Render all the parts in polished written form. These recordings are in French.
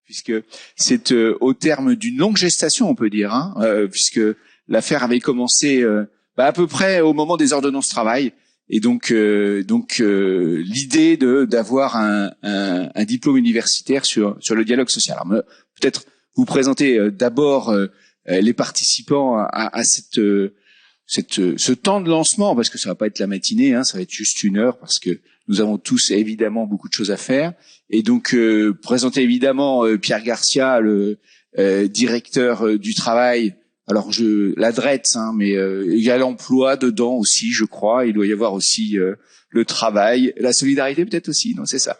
puisque c'est au terme d'une longue gestation, on peut dire, puisque l'affaire avait commencé à peu près au moment des ordonnances travail, et donc l'idée d'avoir un diplôme universitaire sur le dialogue social. Alors, peut-être vous présenter d'abord les participants à ce temps de lancement, parce que ça va pas être la matinée, ça va être juste 1 heure, parce que nous avons tous évidemment beaucoup de choses à faire. Et donc présenter évidemment Pierre Garcia, le directeur du travail. Alors la DRETS, mais il y a l'emploi dedans aussi, je crois. Il doit y avoir aussi le travail, la solidarité peut-être aussi. Non, c'est ça.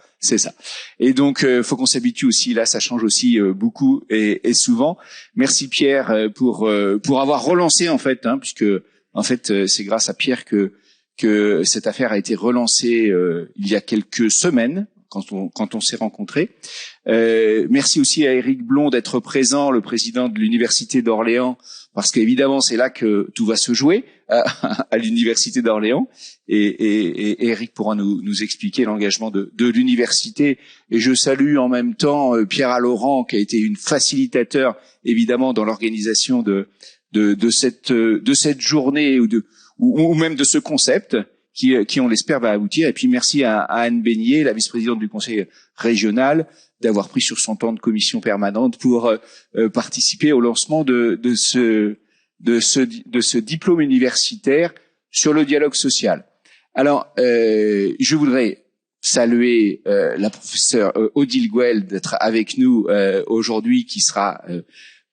Et donc faut qu'on s'habitue aussi. Là, ça change aussi beaucoup et souvent. Merci Pierre pour avoir relancé en fait, puisque en fait c'est grâce à Pierre que cette affaire a été relancée il y a quelques semaines quand on s'est rencontrés. Merci aussi à Éric Blond d'être présent, le président de l'Université d'Orléans, parce qu'évidemment c'est là que tout va se jouer à l'Université d'Orléans. Et Éric pourra nous expliquer l'engagement de l'université. Et je salue en même temps Pierre Allaurent, qui a été une facilitateur évidemment dans l'organisation de cette journée ou même de ce concept qui on l'espère va aboutir. Et puis merci à Anne Beignet, la vice-présidente du conseil régional, d'avoir pris sur son temps de commission permanente pour participer au lancement de ce diplôme universitaire sur le dialogue social. Alors je voudrais saluer la professeure Odile Gouel d'être avec nous aujourd'hui, qui sera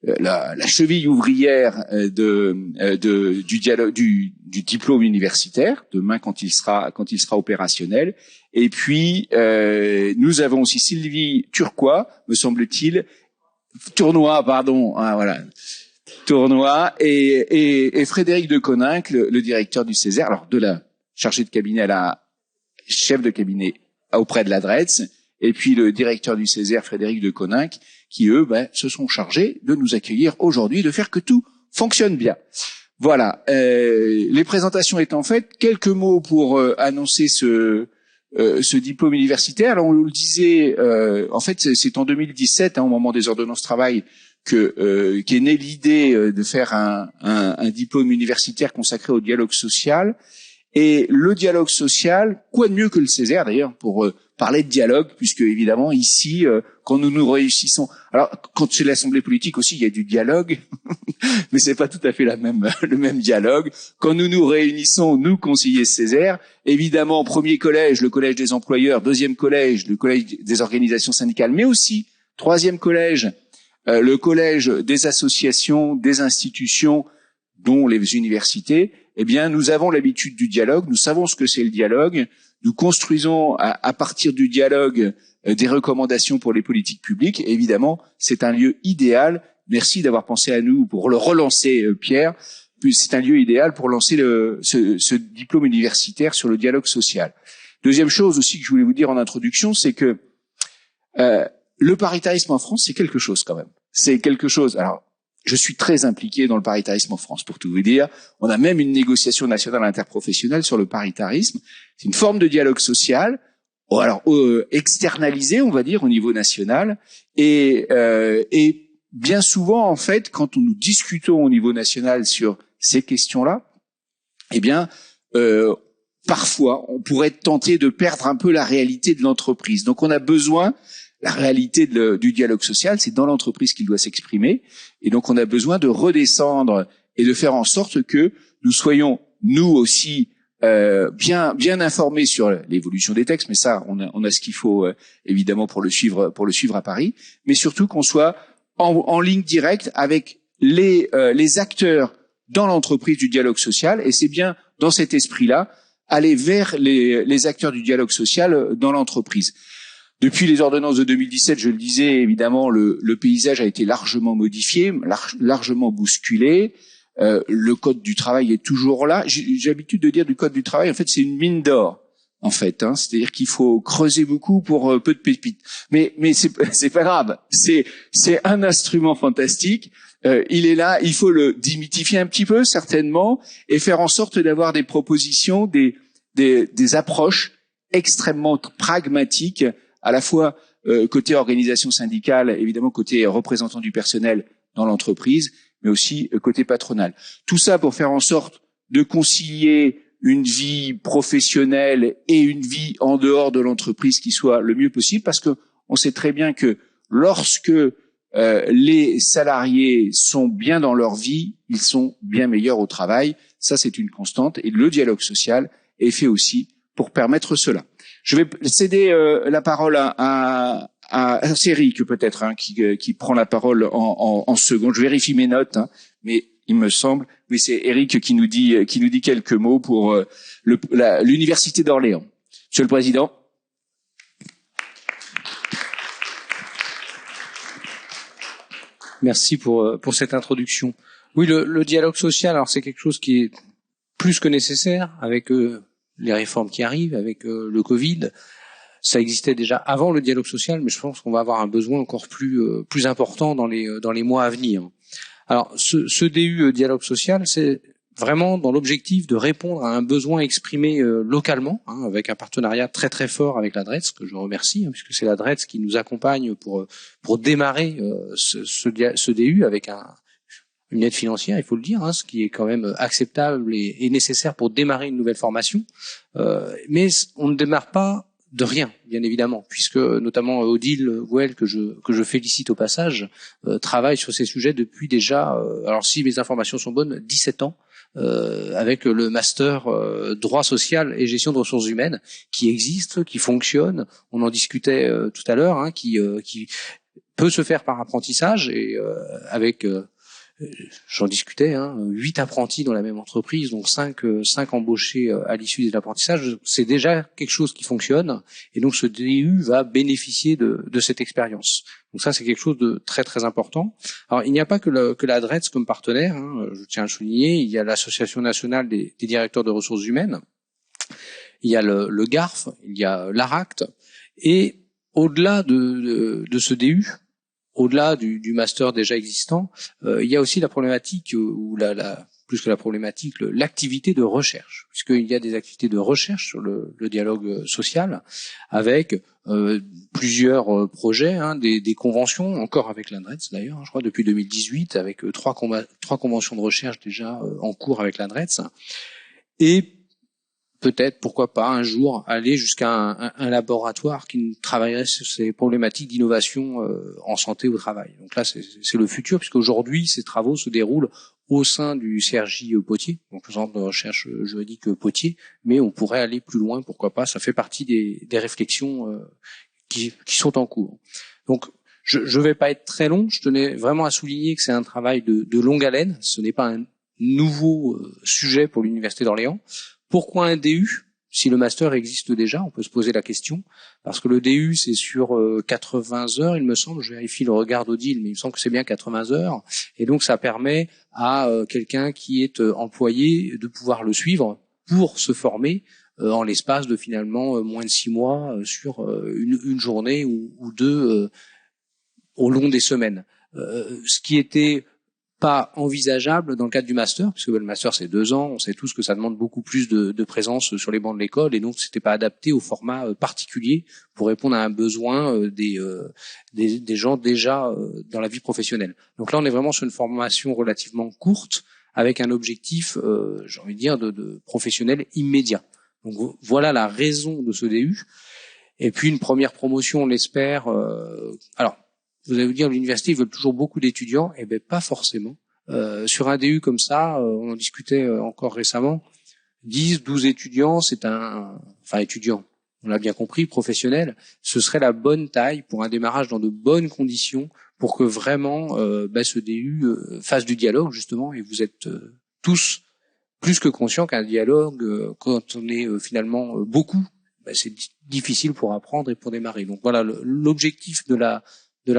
la cheville ouvrière du dialogue du diplôme universitaire demain quand il sera opérationnel. Et puis nous avons aussi Sylvie Tournois, me semble-t-il, Tournois et Frédéric de Coninck, le directeur du Césaire, alors de la chargée de cabinet à la chef de cabinet auprès de la DRETS, et puis le directeur du Césaire, Frédéric de Coninck, qui eux se sont chargés de nous accueillir aujourd'hui, de faire que tout fonctionne bien. Voilà, les présentations étant faites, quelques mots pour annoncer ce diplôme universitaire. Alors on le disait, en fait c'est en 2017, au moment des ordonnances travail, qu'est née l'idée de faire un diplôme universitaire consacré au dialogue social. Et le dialogue social, quoi de mieux que le Césaire d'ailleurs pour parler de dialogue, puisque évidemment ici, quand nous réussissons, alors quand c'est l'Assemblée politique aussi, il y a du dialogue, mais c'est pas tout à fait le même dialogue. Quand nous réunissons, nous conseillers Césaire, évidemment premier collège, le collège des employeurs, deuxième collège, le collège des organisations syndicales, mais aussi troisième collège, le collège des associations, des institutions, dont les universités. Eh bien, nous avons l'habitude du dialogue, nous savons ce que c'est le dialogue, nous construisons à partir du dialogue des recommandations pour les politiques publiques. Et évidemment, c'est un lieu idéal. Merci d'avoir pensé à nous pour le relancer, Pierre. C'est un lieu idéal pour lancer ce diplôme universitaire sur le dialogue social. Deuxième chose aussi que je voulais vous dire en introduction, c'est que le paritarisme en France, c'est quelque chose quand même. C'est quelque chose. Alors, je suis très impliqué dans le paritarisme en France, pour tout vous dire. On a même une négociation nationale interprofessionnelle sur le paritarisme. C'est une forme de dialogue social, alors externalisé, on va dire, au niveau national. Et bien souvent, en fait, quand nous discutons au niveau national sur ces questions-là, eh bien, parfois, on pourrait être tenté de perdre un peu la réalité de l'entreprise. Donc, on a besoin. La réalité du dialogue social, c'est dans l'entreprise qu'il doit s'exprimer. Et donc, on a besoin de redescendre et de faire en sorte que nous soyons, nous aussi, bien informés sur l'évolution des textes. Mais ça, on a ce qu'il faut, évidemment, pour le suivre à Paris. Mais surtout qu'on soit en ligne directe avec les acteurs dans l'entreprise du dialogue social. Et c'est bien dans cet esprit-là, aller vers les acteurs du dialogue social dans l'entreprise. Depuis les ordonnances de 2017, je le disais, évidemment, le paysage a été largement modifié, largement bousculé. Le code du travail est toujours là. J'ai l'habitude de dire du code du travail, en fait, c'est une mine d'or, en fait. C'est-à-dire qu'il faut creuser beaucoup pour peu de pépites. Mais c'est pas grave. C'est un instrument fantastique. Il est là. Il faut le démythifier un petit peu, certainement, et faire en sorte d'avoir des propositions, des approches extrêmement pragmatiques, à la fois côté organisation syndicale, évidemment côté représentant du personnel dans l'entreprise, mais aussi côté patronal. Tout ça pour faire en sorte de concilier une vie professionnelle et une vie en dehors de l'entreprise qui soit le mieux possible, parce que on sait très bien que lorsque les salariés sont bien dans leur vie, ils sont bien meilleurs au travail. Ça, c'est une constante. Et le dialogue social est fait aussi pour permettre cela. Je vais céder la parole à c'est Eric peut-être qui prend la parole en seconde. Je vérifie mes notes, mais il me semble, oui, c'est Eric qui nous dit quelques mots pour l'université d'Orléans. Monsieur le Président. Merci pour cette introduction. Oui, le dialogue social, alors c'est quelque chose qui est plus que nécessaire avec les réformes qui arrivent, avec le Covid. Ça existait déjà avant le dialogue social, mais je pense qu'on va avoir un besoin encore plus important dans les mois à venir. Alors, ce DU dialogue social, c'est vraiment dans l'objectif de répondre à un besoin exprimé localement, avec un partenariat très très fort avec la DREETS, que je remercie, puisque c'est la DREETS qui nous accompagne pour démarrer ce DU avec une aide financière, il faut le dire, ce qui est quand même acceptable et nécessaire pour démarrer une nouvelle formation. Mais on ne démarre pas de rien, bien évidemment, puisque notamment Odile Gouel, que je félicite au passage, travaille sur ces sujets depuis déjà, alors si mes informations sont bonnes, 17 ans, avec le master droit social et gestion de ressources humaines, qui existe, qui fonctionne. On en discutait tout à l'heure, qui peut se faire par apprentissage et avec j'en discutais, 8 apprentis dans la même entreprise, donc 5 embauchés à l'issue de l'apprentissage, c'est déjà quelque chose qui fonctionne, et donc ce DU va bénéficier de cette expérience. Donc ça, c'est quelque chose de très très important. Alors il n'y a pas que la DREETS comme partenaire, je tiens à le souligner, il y a l'Association nationale des directeurs de ressources humaines, il y a le GARF, il y a l'ARACT, et au-delà de ce DU, au-delà du master déjà existant, il y a aussi la problématique, ou plus que la problématique, l'activité de recherche, puisqu'il y a des activités de recherche sur le dialogue social, avec plusieurs projets, des conventions, encore avec l'ANRETS d'ailleurs, je crois depuis 2018, avec trois conventions de recherche déjà en cours avec l'ANRETS, et peut-être, pourquoi pas, un jour, aller jusqu'à un laboratoire qui travaillerait sur ces problématiques d'innovation en santé au travail. Donc là, c'est le futur, puisqu'aujourd'hui, ces travaux se déroulent au sein du CRJ Poitiers, donc le centre de recherche juridique Poitiers, mais on pourrait aller plus loin, pourquoi pas, ça fait partie des réflexions qui sont en cours. Donc, je vais pas être très long, je tenais vraiment à souligner que c'est un travail de longue haleine, ce n'est pas un nouveau sujet pour l'Université d'Orléans. Pourquoi un DU? Si le master existe déjà, on peut se poser la question, parce que le DU, c'est sur 80 heures, il me semble, je vérifie le regard d'Odile, mais il me semble que c'est bien 80 heures, et donc ça permet à quelqu'un qui est employé de pouvoir le suivre pour se former en l'espace de finalement moins de 6 mois sur une journée ou deux au long des semaines. Ce qui était pas envisageable dans le cadre du master, puisque le master c'est 2 ans, on sait tous que ça demande beaucoup plus de présence sur les bancs de l'école, et donc c'était pas adapté au format particulier pour répondre à un besoin des gens déjà dans la vie professionnelle. Donc là on est vraiment sur une formation relativement courte, avec un objectif, j'ai envie de dire, de professionnel immédiat. Donc voilà la raison de ce DU. Et puis une première promotion, on l'espère. Alors, vous allez vous dire, l'université, ils veulent toujours beaucoup d'étudiants. Eh ben, pas forcément. Sur un DU comme ça, on en discutait encore récemment, 10, 12 étudiants, étudiants, on l'a bien compris, professionnels, ce serait la bonne taille pour un démarrage dans de bonnes conditions, pour que vraiment ce DU fasse du dialogue, justement, et vous êtes tous plus que conscients qu'un dialogue, quand on est finalement beaucoup, c'est difficile pour apprendre et pour démarrer. Donc voilà, l'objectif de la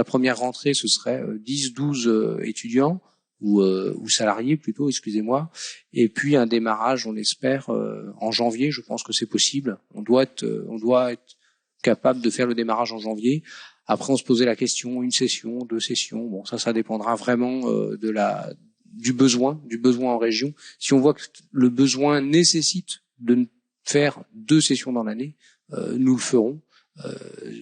première rentrée, ce serait 10-12 étudiants ou salariés plutôt, excusez-moi, et puis un démarrage, on l'espère, en janvier. Je pense que c'est possible. On doit être capable de faire le démarrage en janvier. Après, on se posait la question, 1 session, 2 sessions. Bon, ça dépendra vraiment du besoin en région. Si on voit que le besoin nécessite de faire 2 sessions dans l'année, nous le ferons.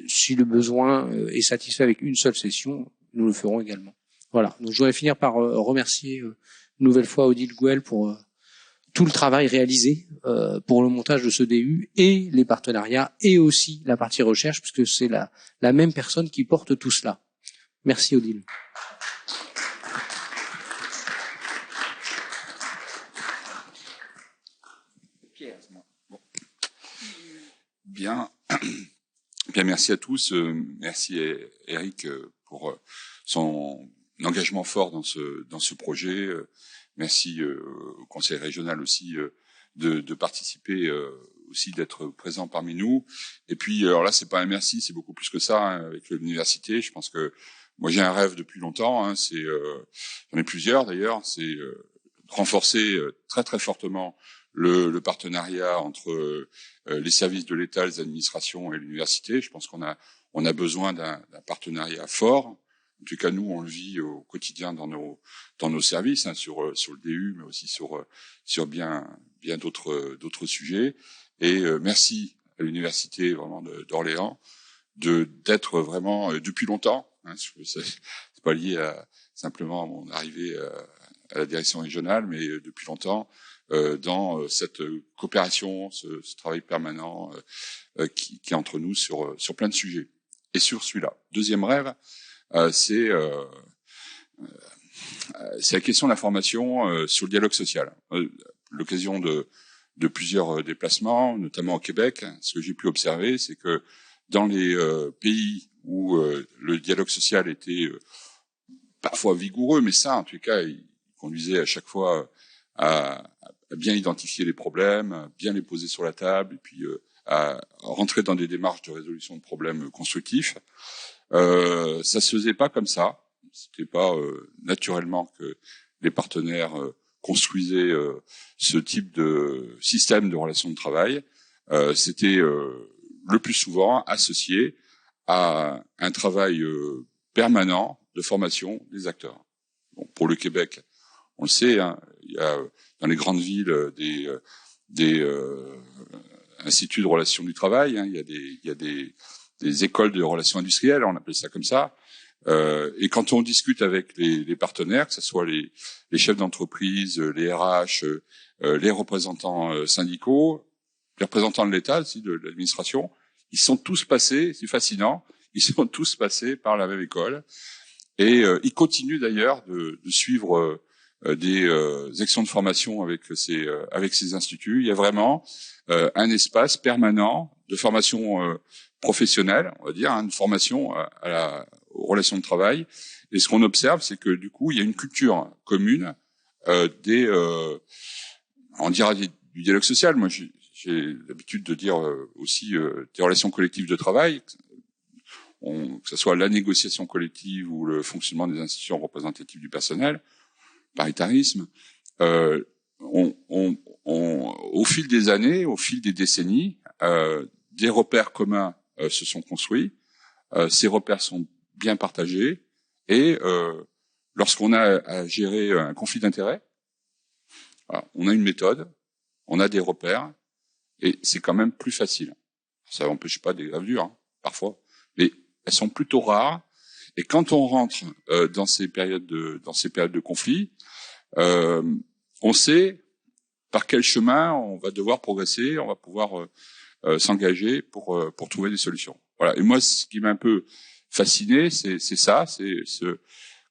Si le besoin est satisfait avec une seule session, nous le ferons également. Voilà. Donc je voudrais finir par remercier une nouvelle fois Odile Gouel pour tout le travail réalisé pour le montage de ce DU et les partenariats et aussi la partie recherche, puisque c'est la même personne qui porte tout cela. Merci Odile. Bien. Bien, merci à tous. Merci Eric pour son engagement fort dans ce projet. Merci au Conseil régional aussi de participer aussi, d'être présent parmi nous. Et puis alors là, c'est pas un merci, c'est beaucoup plus que ça hein, avec l'université. Je pense que moi j'ai un rêve depuis longtemps. Hein, j'en ai plusieurs d'ailleurs. C'est renforcer très très fortement le partenariat entre les services de l'État, les administrations et l'université. Je pense qu'on a besoin d'un partenariat fort. En tout cas, nous, on le vit au quotidien dans nos services, hein, sur le DU, mais aussi sur bien d'autres sujets. Et merci à l'université vraiment d'Orléans d'être vraiment depuis longtemps. Hein, c'est pas lié simplement à mon arrivée à la direction régionale, mais depuis longtemps dans cette coopération, ce travail permanent qui est entre nous sur plein de sujets. Et sur celui-là, deuxième rêve, c'est la question de la formation sur le dialogue social. L'occasion de plusieurs déplacements, notamment au Québec, ce que j'ai pu observer, c'est que dans les pays où le dialogue social était parfois vigoureux, mais ça, en tout cas, il conduisait à chaque fois à bien identifier les problèmes, à bien les poser sur la table, et puis à rentrer dans des démarches de résolution de problèmes constructifs. Ça se faisait pas comme ça. C'était pas naturellement que les partenaires construisaient ce type de système de relations de travail. C'était le plus souvent associé à un travail permanent de formation des acteurs. Bon, pour le Québec, on le sait, hein, il y a dans les grandes villes des instituts de relations du travail. Hein, il y a des écoles de relations industrielles, on appelle ça comme ça. Et quand on discute avec les partenaires, que ce soit les chefs d'entreprise, les RH, les représentants syndicaux, les représentants de l'État aussi, de l'administration, ils sont tous passés, c'est fascinant, ils sont tous passés par la même école. Et ils continuent d'ailleurs de suivre des actions de formation avec ces instituts. Il y a vraiment un espace permanent de formation professionnelle, on va dire, hein, de formation aux relations de travail. Et ce qu'on observe, c'est que du coup, il y a une culture commune on dira du dialogue social. Moi, j'ai l'habitude de dire aussi des relations collectives de travail. Que ce soit la négociation collective ou le fonctionnement des institutions représentatives du personnel, paritarisme, au fil des années, au fil des décennies, des repères communs se sont construits. Ces repères sont bien partagés et lorsqu'on a à gérer un conflit d'intérêts, on a une méthode, on a des repères et c'est quand même plus facile. Ça n'empêche pas des gravures, hein, parfois, mais elles sont plutôt rares. Et quand on rentre dans ces périodes de conflit, on sait par quel chemin on va devoir progresser, on va pouvoir s'engager pour trouver des solutions. Voilà. Et moi, ce qui m'a un peu fasciné, c'est ça, c'est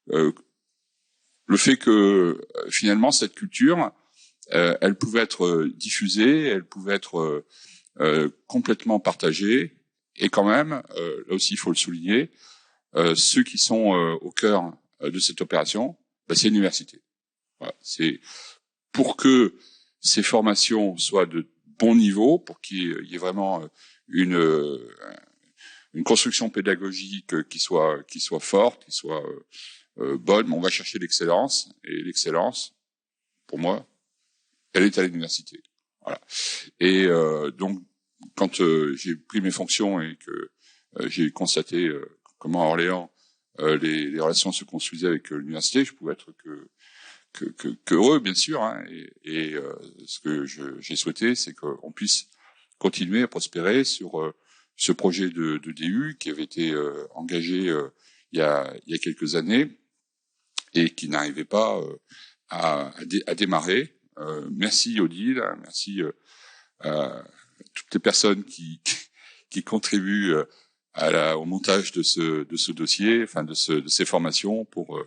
le fait que finalement cette culture, elle pouvait être diffusée, elle pouvait être complètement partagée, et quand même, là aussi il faut le souligner, ceux qui sont au cœur de cette opération, c'est l'université. Voilà. C'est pour que ces formations soient de bon niveau, pour qu'il y ait vraiment une construction pédagogique qui soit forte, qui soit bonne. On va chercher l'excellence, et l'excellence, pour moi, elle est à l'université. Voilà. Et donc, quand j'ai pris mes fonctions et que j'ai constaté comment à Orléans les relations se construisaient avec l'université, je pouvais être que heureux, bien sûr. Hein, et ce que j'ai souhaité, c'est qu'on puisse continuer à prospérer sur ce projet de DU qui avait été engagé il y a quelques années et qui n'arrivait pas à démarrer. Merci Odile, merci à toutes les personnes qui contribuent au montage de ce dossier, enfin de ces formations pour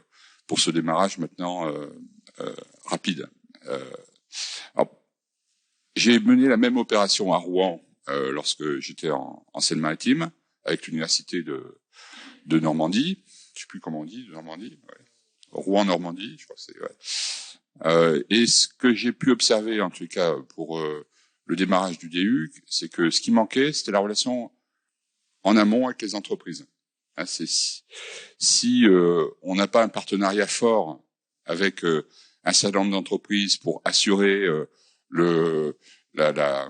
ce démarrage maintenant rapide. Alors, j'ai mené la même opération à Rouen lorsque j'étais en Seine-Maritime avec l'université de Normandie. Je sais plus comment on dit, de Normandie. Ouais. Rouen-Normandie, je crois que c'est. Ouais. Et ce que j'ai pu observer, en tout cas pour le démarrage du DU, c'est que ce qui manquait, c'était la relation en amont avec les entreprises. Hein, c'est si on n'a pas un partenariat fort avec un certain nombre d'entreprises pour assurer la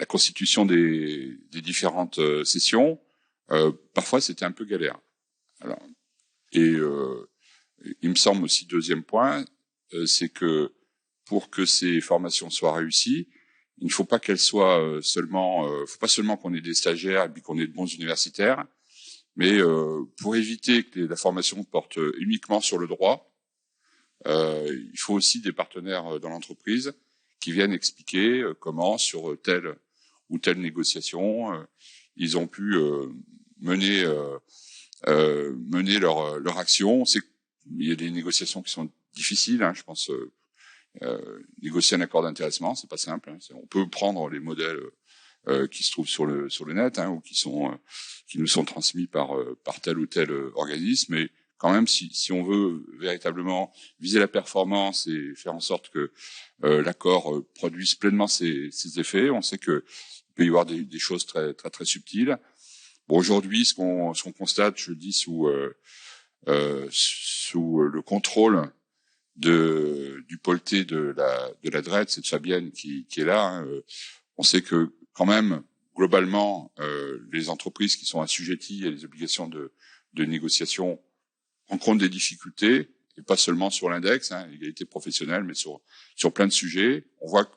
constitution des différentes sessions, parfois c'était un peu galère. Alors, et il me semble aussi, deuxième point, c'est que pour que ces formations soient réussies, il ne faut pas qu'elles soient faut pas seulement qu'on ait des stagiaires et puis qu'on ait de bons universitaires, mais pour éviter que la formation porte uniquement sur le droit, il faut aussi des partenaires dans l'entreprise qui viennent expliquer comment, sur telle ou telle négociation, ils ont pu mener leur action. On sait qu'il y a des négociations qui sont difficiles, hein, je pense. Négocier un accord d'intéressement, c'est pas simple. Hein. On peut prendre les modèles qui se trouvent sur le net, hein, ou qui nous sont transmis par tel ou tel organisme, mais quand même, si on veut véritablement viser la performance et faire en sorte que l'accord produise pleinement ses effets, on sait que il peut y avoir des choses très très très subtiles. Bon, aujourd'hui, ce qu'on constate, je le dis sous le contrôle du pôle T de la DRED, c'est Fabienne qui est là. Hein. On sait que quand même, globalement, les entreprises qui sont assujetties à des obligations de négociation rencontrent des difficultés, et pas seulement sur l'index, hein, l'égalité professionnelle, mais sur plein de sujets. On voit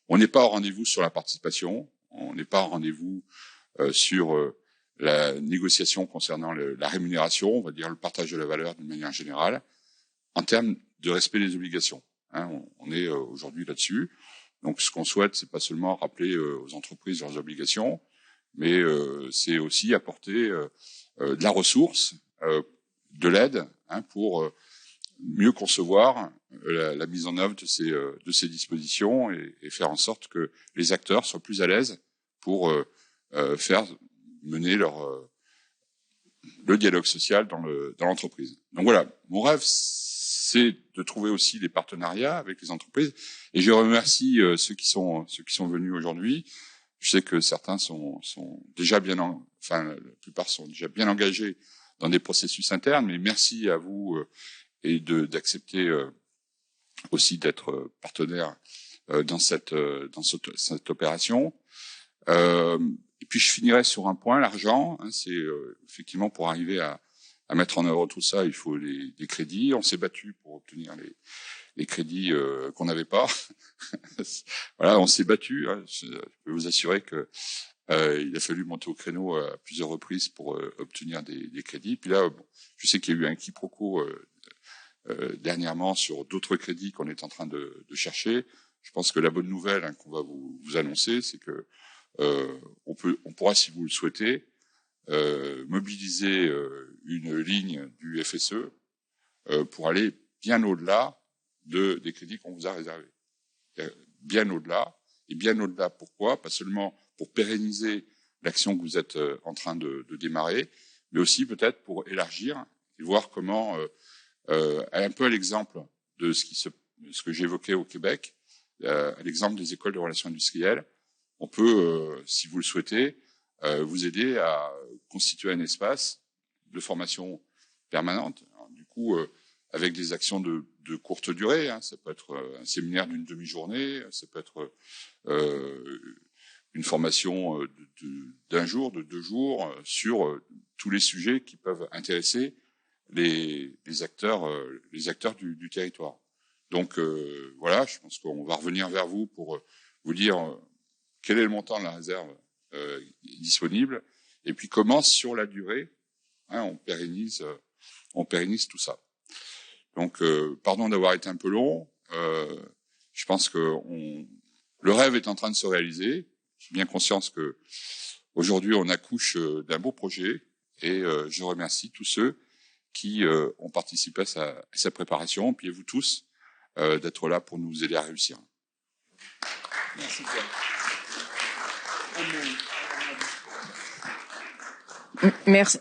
qu'on n'est pas au rendez-vous sur la participation, on n'est pas au rendez-vous sur la négociation concernant la rémunération, on va dire le partage de la valeur d'une manière générale, en termes de respect des obligations. Hein, on est aujourd'hui là-dessus. Donc, ce qu'on souhaite, c'est pas seulement rappeler aux entreprises leurs obligations, mais c'est aussi apporter de la ressource, de l'aide, hein, pour mieux concevoir la mise en œuvre de ces dispositions et faire en sorte que les acteurs soient plus à l'aise pour faire mener le dialogue social dans l'entreprise. Donc voilà, mon rêve, c'est de trouver aussi des partenariats avec les entreprises. Et je remercie ceux qui sont venus aujourd'hui. Je sais que certains sont déjà la plupart sont déjà bien engagés dans des processus internes, mais merci à vous et d'accepter aussi d'être partenaire dans cette opération. Et puis je finirai sur un point, l'argent. Hein, c'est effectivement pour arriver à mettre en œuvre tout ça, il faut des crédits. On s'est battu pour obtenir les crédits qu'on n'avait pas. Voilà, on s'est battu. Hein. Je peux vous assurer que il a fallu monter au créneau à plusieurs reprises pour obtenir des crédits. Puis là, bon, je sais qu'il y a eu un quiproquo dernièrement sur d'autres crédits qu'on est en train de chercher. Je pense que la bonne nouvelle, hein, qu'on va vous annoncer, c'est que on pourra, si vous le souhaitez, mobiliser une ligne du FSE pour aller bien au-delà des crédits qu'on vous a réservés. Bien au-delà. Et bien au-delà, pourquoi? Pas seulement pour pérenniser l'action que vous êtes en train de démarrer, mais aussi peut-être pour élargir et voir comment, un peu à l'exemple de ce que j'évoquais au Québec, à l'exemple des écoles de relations industrielles, on peut, si vous le souhaitez, vous aider à constituer un espace de formation permanente. Alors, du coup, avec des actions de courte durée, hein, ça peut être un séminaire d'une demi-journée, ça peut être une formation d'un jour, de 2 jours, sur tous les sujets qui peuvent intéresser les acteurs du territoire. Donc voilà, je pense qu'on va revenir vers vous pour vous dire quel est le montant de la réserve disponible et puis comment sur la durée, on pérennise tout ça. Donc, pardon d'avoir été un peu long. Je pense que le rêve est en train de se réaliser. J'ai bien conscience que aujourd'hui on accouche d'un beau projet, et je remercie tous ceux qui ont participé à sa préparation, puis vous tous d'être là pour nous aider à réussir. Merci.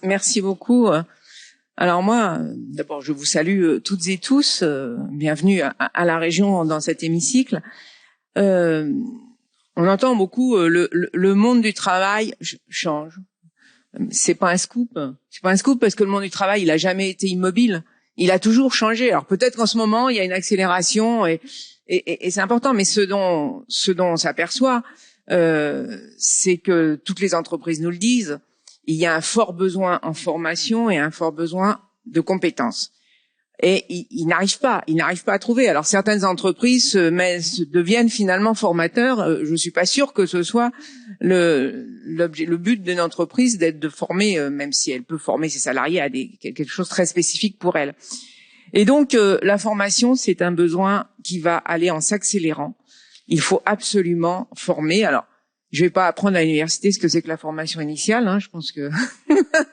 Merci beaucoup. Alors moi, d'abord, je vous salue toutes et tous. Bienvenue à la région dans cet hémicycle. On entend beaucoup le monde du travail change. C'est pas un scoop. C'est pas un scoop parce que le monde du travail, il a jamais été immobile. Il a toujours changé. Alors peut-être qu'en ce moment, il y a une accélération et c'est important. Mais ce dont on s'aperçoit, c'est que toutes les entreprises nous le disent. Il y a un fort besoin en formation et un fort besoin de compétences. Et ils n'arrivent pas à trouver. Alors certaines entreprises deviennent finalement formateurs. Je suis pas sûre que ce soit le but d'une entreprise d'être de former, même si elle peut former ses salariés à quelque chose de très spécifique pour elle. Et donc la formation, c'est un besoin qui va aller en s'accélérant. Il faut absolument former. Alors je vais pas apprendre à l'université ce que c'est que la formation initiale. Je pense que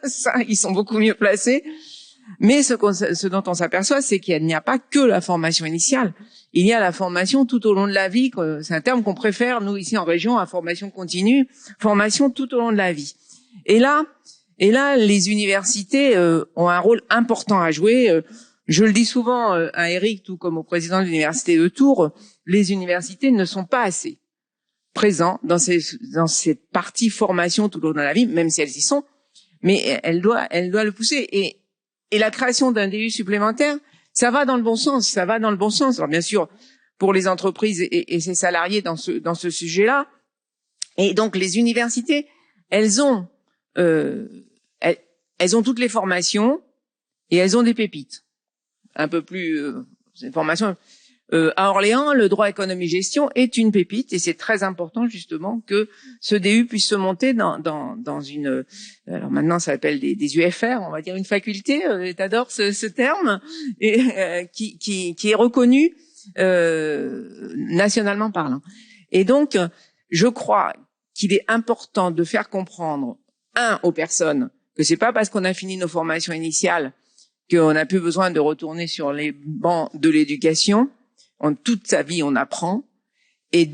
ça, ils sont beaucoup mieux placés. Mais ce dont on s'aperçoit, c'est qu'il n'y a pas que la formation initiale. Il y a la formation tout au long de la vie. C'est un terme qu'on préfère, nous, ici en région, à formation continue. Formation tout au long de la vie. Et là, les universités ont un rôle important à jouer. Je le dis souvent à Eric, tout comme au président de l'université de Tours, les universités ne sont pas assez présents dans cette partie formation tout au long de la vie, même si elles y sont, mais elle doit le pousser. Et la création d'un DU supplémentaire, ça va dans le bon sens, Alors bien sûr, pour les entreprises et ses salariés dans ce sujet-là. Et donc les universités, elles ont toutes les formations et elles ont des pépites. Un peu plus ces formations. À Orléans, le droit économie-gestion est une pépite et c'est très important justement que ce DU puisse se monter dans une. Alors maintenant, ça s'appelle des UFR, on va dire une faculté. T'adores ce terme et qui est reconnu nationalement parlant. Et donc, je crois qu'il est important de faire comprendre aux personnes que c'est pas parce qu'on a fini nos formations initiales qu'on n'a plus besoin de retourner sur les bancs de l'éducation. Toute sa vie, on apprend. Et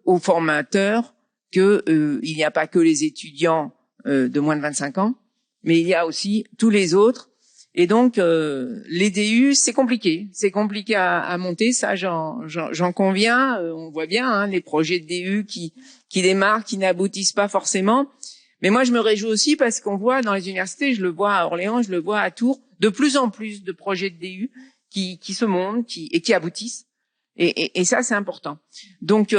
aux formateurs que il n'y a pas que les étudiants de moins de 25 ans, mais il y a aussi tous les autres. Et donc, les DU, c'est compliqué. C'est compliqué à monter, ça, j'en conviens. On voit bien les projets de DU qui démarrent, qui n'aboutissent pas forcément. Mais moi, je me réjouis aussi parce qu'on voit dans les universités, je le vois à Orléans, je le vois à Tours, de plus en plus de projets de DU qui se montent et qui aboutissent. Et ça, c'est important. Donc,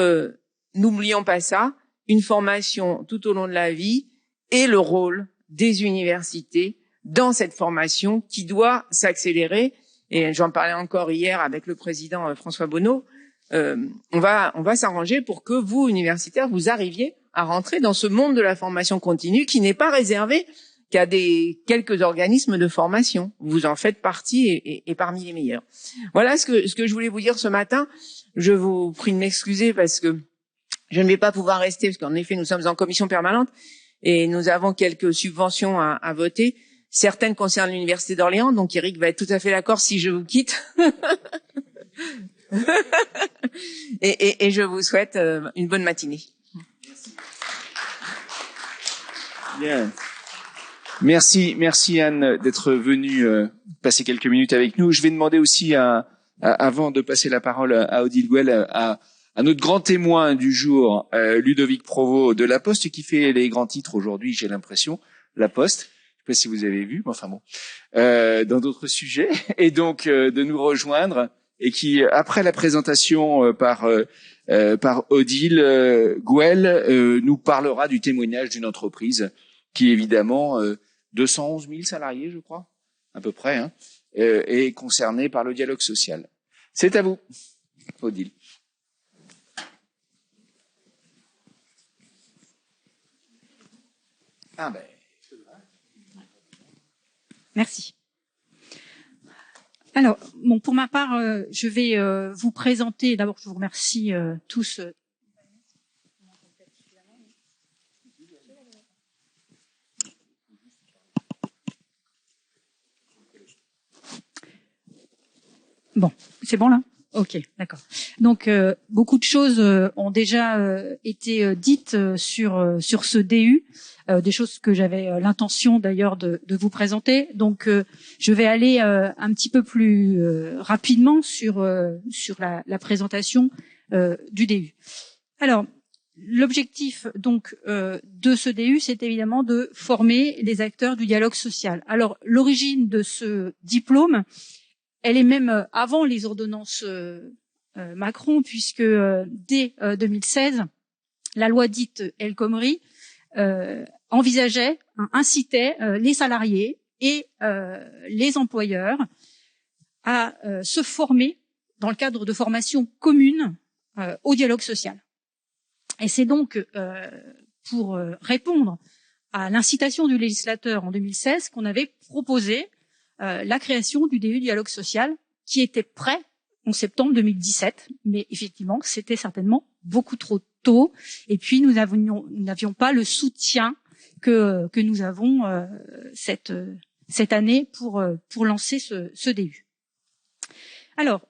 n'oublions pas ça. Une formation tout au long de la vie et le rôle des universités dans cette formation qui doit s'accélérer. Et j'en parlais encore hier avec le président François Bonneau. On va s'arranger pour que vous, universitaires, vous arriviez à rentrer dans ce monde de la formation continue qui n'est pas réservé qu'à quelques organismes de formation. Vous en faites partie et parmi les meilleurs. Voilà ce que je voulais vous dire ce matin. Je vous prie de m'excuser parce que je ne vais pas pouvoir rester parce qu'en effet, nous sommes en commission permanente et nous avons quelques subventions à voter. Certaines concernent l'université d'Orléans, donc Eric va être tout à fait d'accord si je vous quitte. et je vous souhaite une bonne matinée. Bien. Merci Anne d'être venue passer quelques minutes avec nous. Je vais demander aussi avant de passer la parole à Odile Gouel, à notre grand témoin du jour, Ludovic Provost de La Poste, qui fait les grands titres aujourd'hui, j'ai l'impression, La Poste. Je ne sais pas si vous avez vu, mais enfin bon, dans d'autres sujets, et donc de nous rejoindre, et qui, après la présentation par Odile Gouel, nous parlera du témoignage d'une entreprise qui, évidemment, 211 000 salariés, je crois, à peu près, est concernée par le dialogue social. C'est à vous, Odile. Ah ben, Merci. Alors, bon, pour ma part, je vais vous présenter. D'abord, je vous remercie tous. Bon, c'est bon là? Ok, d'accord. Donc, beaucoup de choses ont déjà été dites sur ce DU, des choses que j'avais l'intention d'ailleurs de vous présenter. Donc, je vais aller un petit peu plus rapidement sur la présentation du DU. Alors, l'objectif donc de ce DU, c'est évidemment de former les acteurs du dialogue social. Alors, l'origine de ce diplôme, elle est même avant les ordonnances Macron, puisque dès 2016, la loi dite El Khomri envisageait, incitait les salariés et les employeurs à se former dans le cadre de formations communes au dialogue social. Et c'est donc pour répondre à l'incitation du législateur en 2016 qu'on avait proposé la création du DU dialogue social, qui était prêt en septembre 2017, mais effectivement c'était certainement beaucoup trop tôt, et puis nous n'avions pas le soutien que nous avons cette année pour lancer ce DU. Alors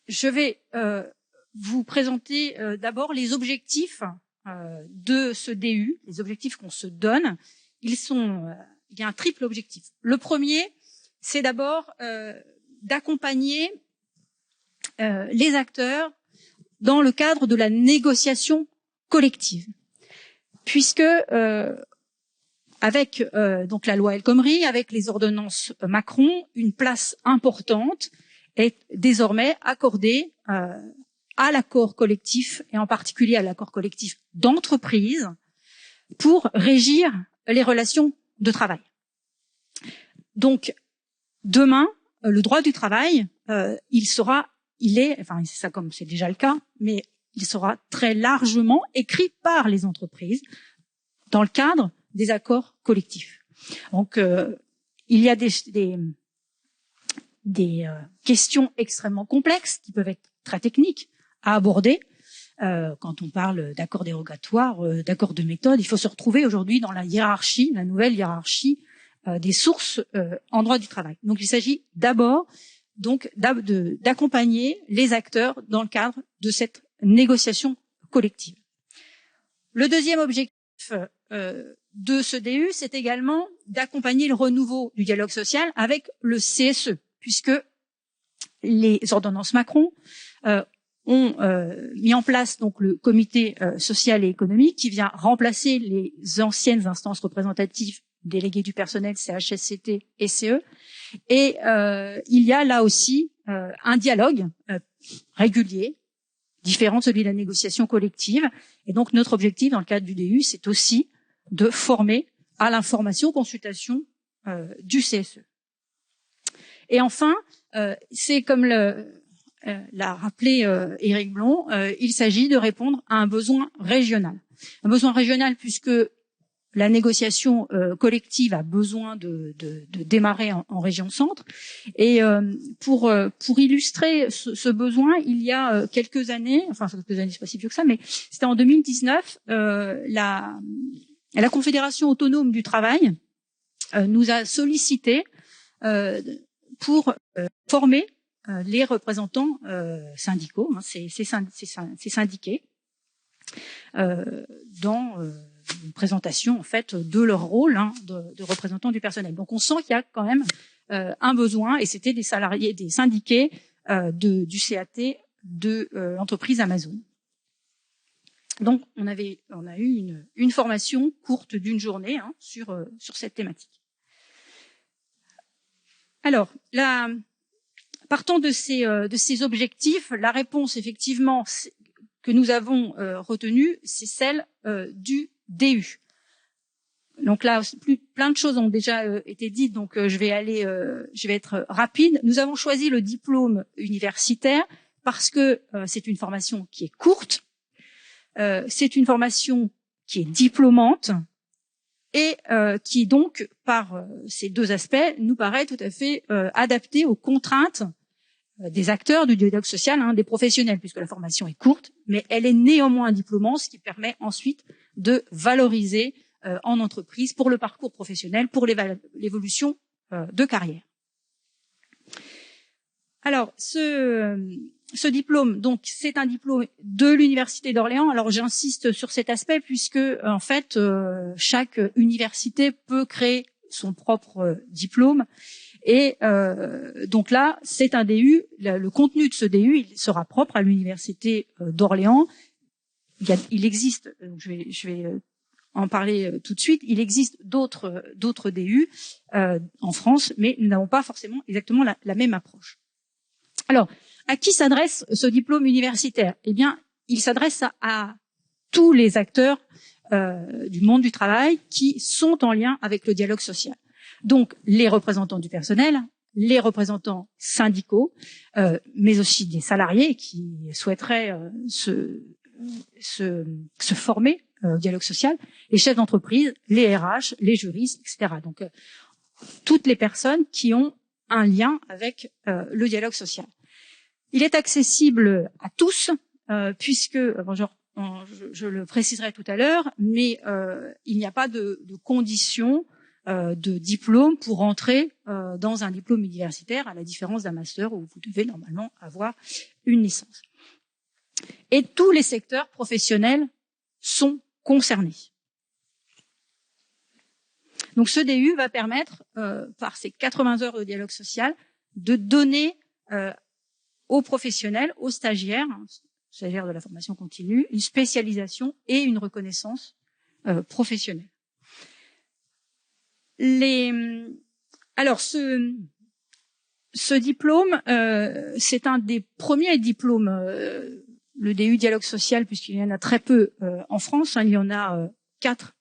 je vais vous présenter d'abord les objectifs de ce DU, les objectifs qu'on se donne. Il y a un triple objectif. Le premier, c'est d'abord d'accompagner les acteurs dans le cadre de la négociation collective, puisque avec donc la loi El Khomri, avec les ordonnances Macron, une place importante est désormais accordée à l'accord collectif, et en particulier à l'accord collectif d'entreprise, pour régir les relations de travail. Donc, demain, le droit du travail, enfin, c'est ça comme c'est déjà le cas, mais il sera très largement écrit par les entreprises dans le cadre des accords collectifs. Donc, il y a des questions extrêmement complexes qui peuvent être très techniques à aborder. Quand on parle d'accords dérogatoires, d'accords de méthode, il faut se retrouver aujourd'hui dans la hiérarchie, la nouvelle hiérarchie des sources en droit du travail. Donc, il s'agit d'abord donc d'accompagner les acteurs dans le cadre de cette négociation collective. Le deuxième objectif de ce DU, c'est également d'accompagner le renouveau du dialogue social avec le CSE, puisque les ordonnances Macron ont mis en place donc le comité social et économique qui vient remplacer les anciennes instances représentatives délégués du personnel CHSCT et CE. Et il y a là aussi un dialogue régulier, différent de celui de la négociation collective. Et donc notre objectif dans le cadre du DU, c'est aussi de former à l'information, consultation du CSE. Et enfin, c'est comme l'a rappelé Éric Blond, il s'agit de répondre à un besoin régional. Un besoin régional puisque la négociation collective a besoin de démarrer en région centre. Et pour illustrer ce besoin, il y a quelques années, c'est pas si vieux que ça, mais c'était en 2019, la Confédération autonome du travail nous a sollicité pour former les représentants syndicaux, ces syndiqués, dans une présentation en fait de leur rôle de représentants du personnel. Donc on sent qu'il y a quand même un besoin, et c'était des salariés, des syndiqués du CAT de l'entreprise Amazon. Donc on a eu une formation courte d'une journée sur cette thématique. Alors partant de ces objectifs, la réponse effectivement que nous avons retenue, c'est celle du DU. Donc là, plein de choses ont déjà été dites, donc je vais être rapide. Nous avons choisi le diplôme universitaire parce que c'est une formation qui est courte, c'est une formation qui est diplômante et qui donc, par ces deux aspects, nous paraît tout à fait adapté aux contraintes des acteurs du dialogue social, des professionnels, puisque la formation est courte, mais elle est néanmoins diplômante, ce qui permet ensuite de valoriser en entreprise pour le parcours professionnel, pour l'évolution de carrière. Alors, ce diplôme, donc, c'est un diplôme de l'Université d'Orléans. Alors, j'insiste sur cet aspect puisque, en fait, chaque université peut créer son propre diplôme. Et donc là, c'est un DU. Le contenu de ce DU, il sera propre à l'Université d'Orléans. Il existe, je vais en parler tout de suite. Il existe d'autres DU en France, mais nous n'avons pas forcément exactement la même approche. Alors, à qui s'adresse ce diplôme universitaire? Eh bien, il s'adresse à tous les acteurs du monde du travail qui sont en lien avec le dialogue social. Donc, les représentants du personnel, les représentants syndicaux, mais aussi des salariés qui souhaiteraient se former au dialogue social, les chefs d'entreprise, les RH, les juristes, etc. Donc, toutes les personnes qui ont un lien avec le dialogue social. Il est accessible à tous, puisque, je le préciserai tout à l'heure, mais il n'y a pas de condition de diplôme pour entrer dans un diplôme universitaire, à la différence d'un master où vous devez normalement avoir une licence. Et tous les secteurs professionnels sont concernés. Donc ce DU va permettre, par ces 80 heures de dialogue social, de donner aux professionnels, aux stagiaires de la formation continue, une spécialisation et une reconnaissance professionnelle. Alors ce diplôme, c'est un des premiers diplômes, le DU dialogue social, puisqu'il y en a très peu en France. Il y en a 4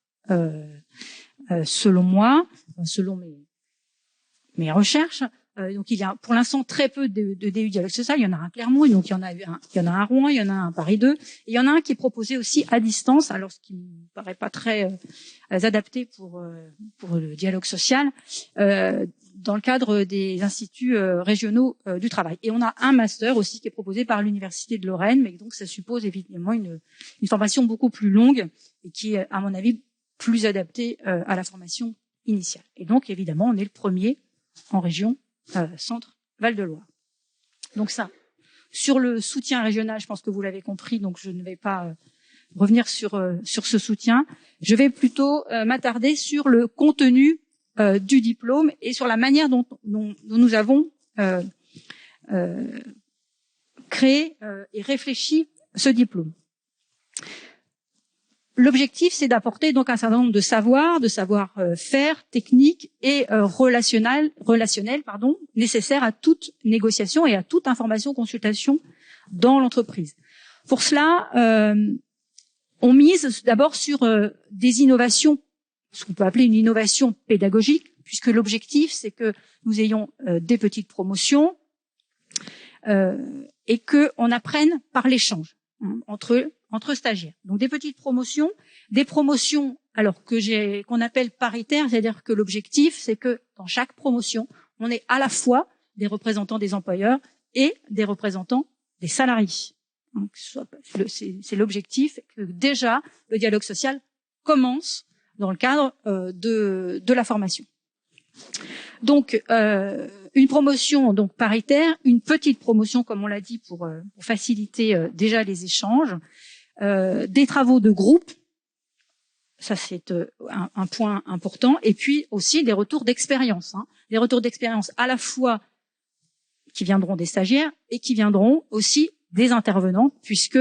selon moi, selon mes recherches. Donc il y a pour l'instant très peu de DU dialogue social. Il y en a un à Clermont, donc il y en a un à Rouen, il y en a un à Paris 2, et il y en a un qui est proposé aussi à distance, alors ce qui me paraît pas très adapté pour le dialogue social, dans le cadre des instituts régionaux du travail. Et on a un master aussi qui est proposé par l'Université de Lorraine, mais donc ça suppose évidemment une formation beaucoup plus longue et qui est, à mon avis, plus adaptée à la formation initiale. Et donc évidemment, on est le premier en région Centre Val-de-Loire. Donc ça, sur le soutien régional, je pense que vous l'avez compris, donc je ne vais pas revenir sur ce soutien. Je vais plutôt m'attarder sur le contenu du diplôme et sur la manière dont nous avons créé et réfléchi ce diplôme. L'objectif, c'est d'apporter donc un certain nombre de savoir-faire techniques et relationnels, nécessaires à toute négociation et à toute information consultation dans l'entreprise. Pour cela, on mise d'abord sur des innovations, ce qu'on peut appeler une innovation pédagogique, puisque l'objectif, c'est que nous ayons des petites promotions et qu'on apprenne par l'échange entre stagiaires. Donc des petites promotions, alors qu'on appelle paritaires, c'est-à-dire que l'objectif, c'est que dans chaque promotion, on ait à la fois des représentants des employeurs et des représentants des salariés. Donc, c'est l'objectif, que déjà le dialogue social commence dans le cadre de la formation. Donc une promotion donc paritaire, une petite promotion comme on l'a dit pour faciliter déjà les échanges, des travaux de groupe, ça c'est un point important, et puis aussi des retours d'expérience, des retours d'expérience à la fois qui viendront des stagiaires et qui viendront aussi des intervenants, puisque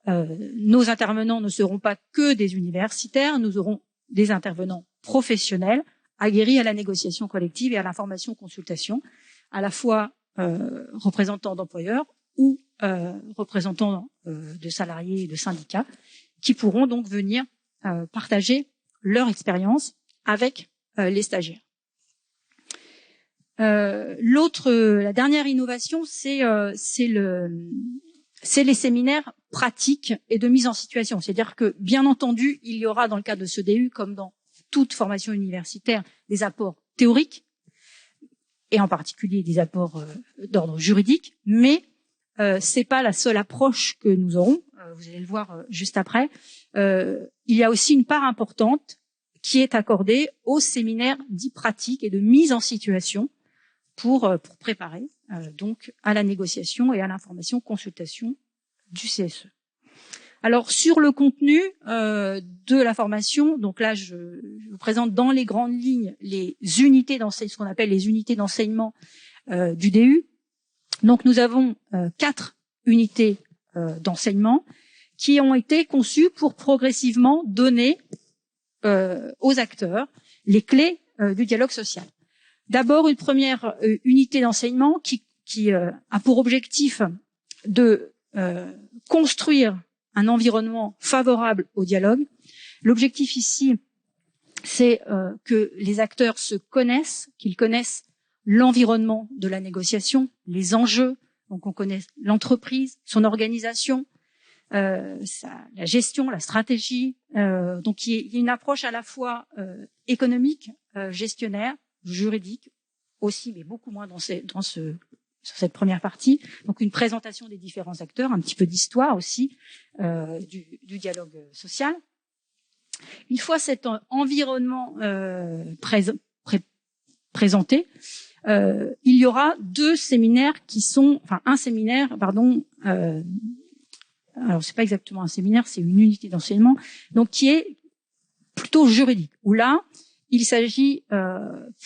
nos intervenants ne seront pas que des universitaires, nous aurons des intervenants professionnels aguerris à la négociation collective et à l'information consultation, à la fois représentants d'employeurs ou représentants de salariés et de syndicats, qui pourront donc venir partager leur expérience avec les stagiaires. La dernière innovation, c'est les séminaires pratiques et de mise en situation. C'est-à-dire que, bien entendu, il y aura dans le cadre de ce DU, comme dans toute formation universitaire des apports théoriques, et en particulier des apports d'ordre juridique, mais c'est pas la seule approche que nous aurons. Vous allez le voir juste après. Il y a aussi une part importante qui est accordée aux séminaires dits pratiques et de mise en situation pour préparer donc à la négociation et à l'information consultation du CSE. Alors sur le contenu de la formation, donc là je vous présente dans les grandes lignes les unités d'enseignement, ce qu'on appelle les unités d'enseignement du DU. Donc nous avons 4 unités d'enseignement qui ont été conçues pour progressivement donner aux acteurs les clés du dialogue social. D'abord une première unité d'enseignement qui a pour objectif de construire un environnement favorable au dialogue. L'objectif ici, c'est que les acteurs se connaissent, qu'ils connaissent l'environnement de la négociation, les enjeux, donc on connaît l'entreprise, son organisation, la gestion, la stratégie. Donc il y a une approche à la fois économique, gestionnaire, juridique aussi, mais beaucoup moins sur cette première partie. Donc une présentation des différents acteurs, un petit peu d'histoire aussi du dialogue social. Une fois cet environnement présenté, il y aura un séminaire, alors c'est pas exactement un séminaire, c'est une unité d'enseignement, donc qui est plutôt juridique, où là, il s'agit,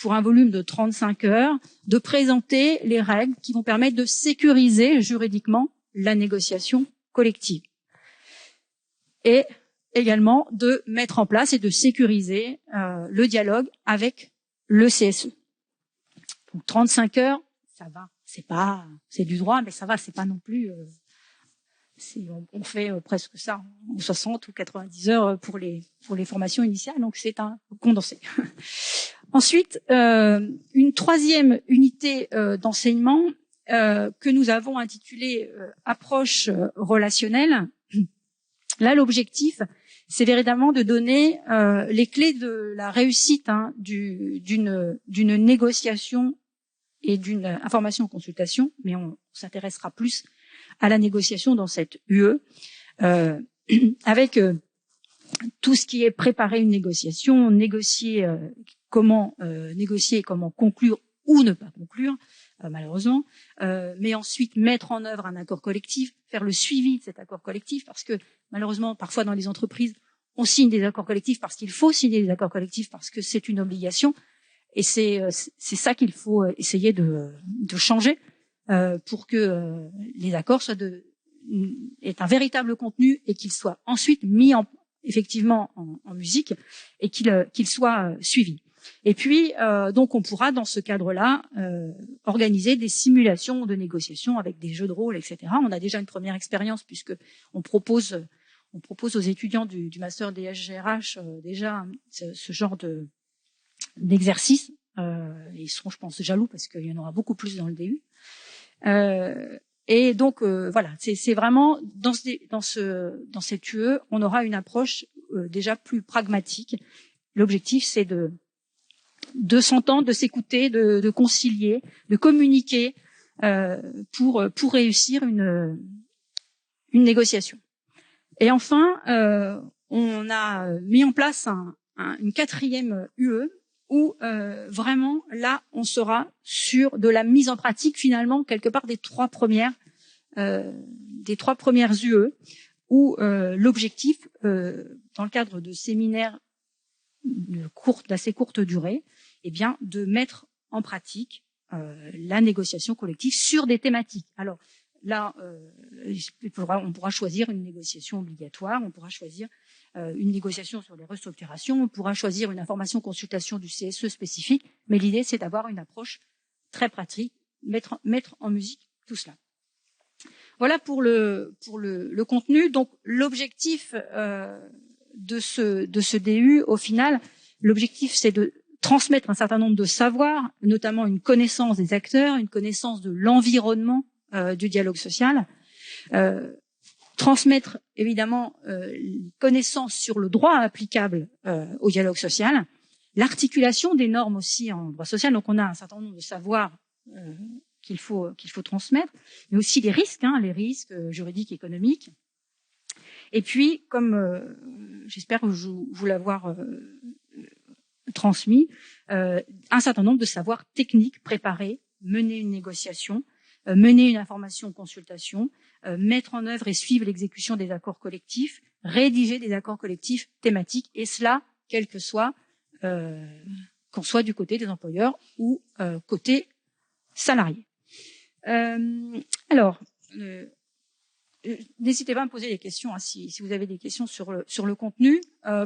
pour un volume de 35 heures, de présenter les règles qui vont permettre de sécuriser juridiquement la négociation collective. Et également de mettre en place et de sécuriser le dialogue avec le CSE. Donc 35 heures, ça va. C'est du droit, mais ça va, c'est pas non plus... on fait presque ça en 60 ou 90 heures pour les formations initiales, donc c'est un condensé. Ensuite, une troisième unité d'enseignement que nous avons intitulée approche relationnelle. Là, l'objectif, c'est véritablement de donner les clés de la réussite d'une négociation et d'une information-consultation, mais on s'intéressera plus à la négociation dans cette UE, avec tout ce qui est préparer une négociation, comment négocier, comment conclure ou ne pas conclure, malheureusement, mais ensuite mettre en œuvre un accord collectif, faire le suivi de cet accord collectif, parce que malheureusement, parfois dans les entreprises, on signe des accords collectifs parce qu'il faut signer des accords collectifs, parce que c'est une obligation, et c'est ça qu'il faut essayer de changer pour que les accords aient un véritable contenu et qu'ils soient ensuite mis effectivement en musique et qu'ils soient suivis. Et puis, donc, on pourra, dans ce cadre-là, organiser des simulations de négociation avec des jeux de rôle, etc. On a déjà une première expérience puisque on propose aux étudiants du master DSGRH déjà ce genre d'exercice. Ils seront, je pense, jaloux parce qu'il y en aura beaucoup plus dans le DU. Et donc, voilà, c'est vraiment dans cette UE, on aura une approche déjà plus pragmatique. L'objectif, c'est de s'entendre, de s'écouter, de concilier, de communiquer pour réussir une négociation. Et enfin, on a mis en place une quatrième UE où vraiment là, on sera sur de la mise en pratique finalement quelque part des trois premières UE, où l'objectif, dans le cadre de séminaires d'assez courte durée, eh bien, de mettre en pratique la négociation collective sur des thématiques. Alors là, on pourra choisir une négociation obligatoire, on pourra choisir une négociation sur les restructurations, on pourra choisir une information-consultation du CSE spécifique, mais l'idée, c'est d'avoir une approche très pratique, mettre en musique tout cela. Voilà pour le contenu. Donc, l'objectif de ce DU, au final, l'objectif, c'est de transmettre un certain nombre de savoirs, notamment une connaissance des acteurs, une connaissance de l'environnement du dialogue social, transmettre évidemment une connaissance sur le droit applicable au dialogue social, l'articulation des normes aussi en droit social. Donc on a un certain nombre de savoirs qu'il faut transmettre, mais aussi les risques juridiques, économiques. Et puis, comme j'espère vous l'avoir transmis, un certain nombre de savoirs techniques préparés, mener une négociation, mener une information-consultation, mettre en œuvre et suivre l'exécution des accords collectifs, rédiger des accords collectifs thématiques, et cela, quel que soit, qu'on soit du côté des employeurs ou côté salariés. N'hésitez pas à me poser des questions si vous avez des questions sur le contenu.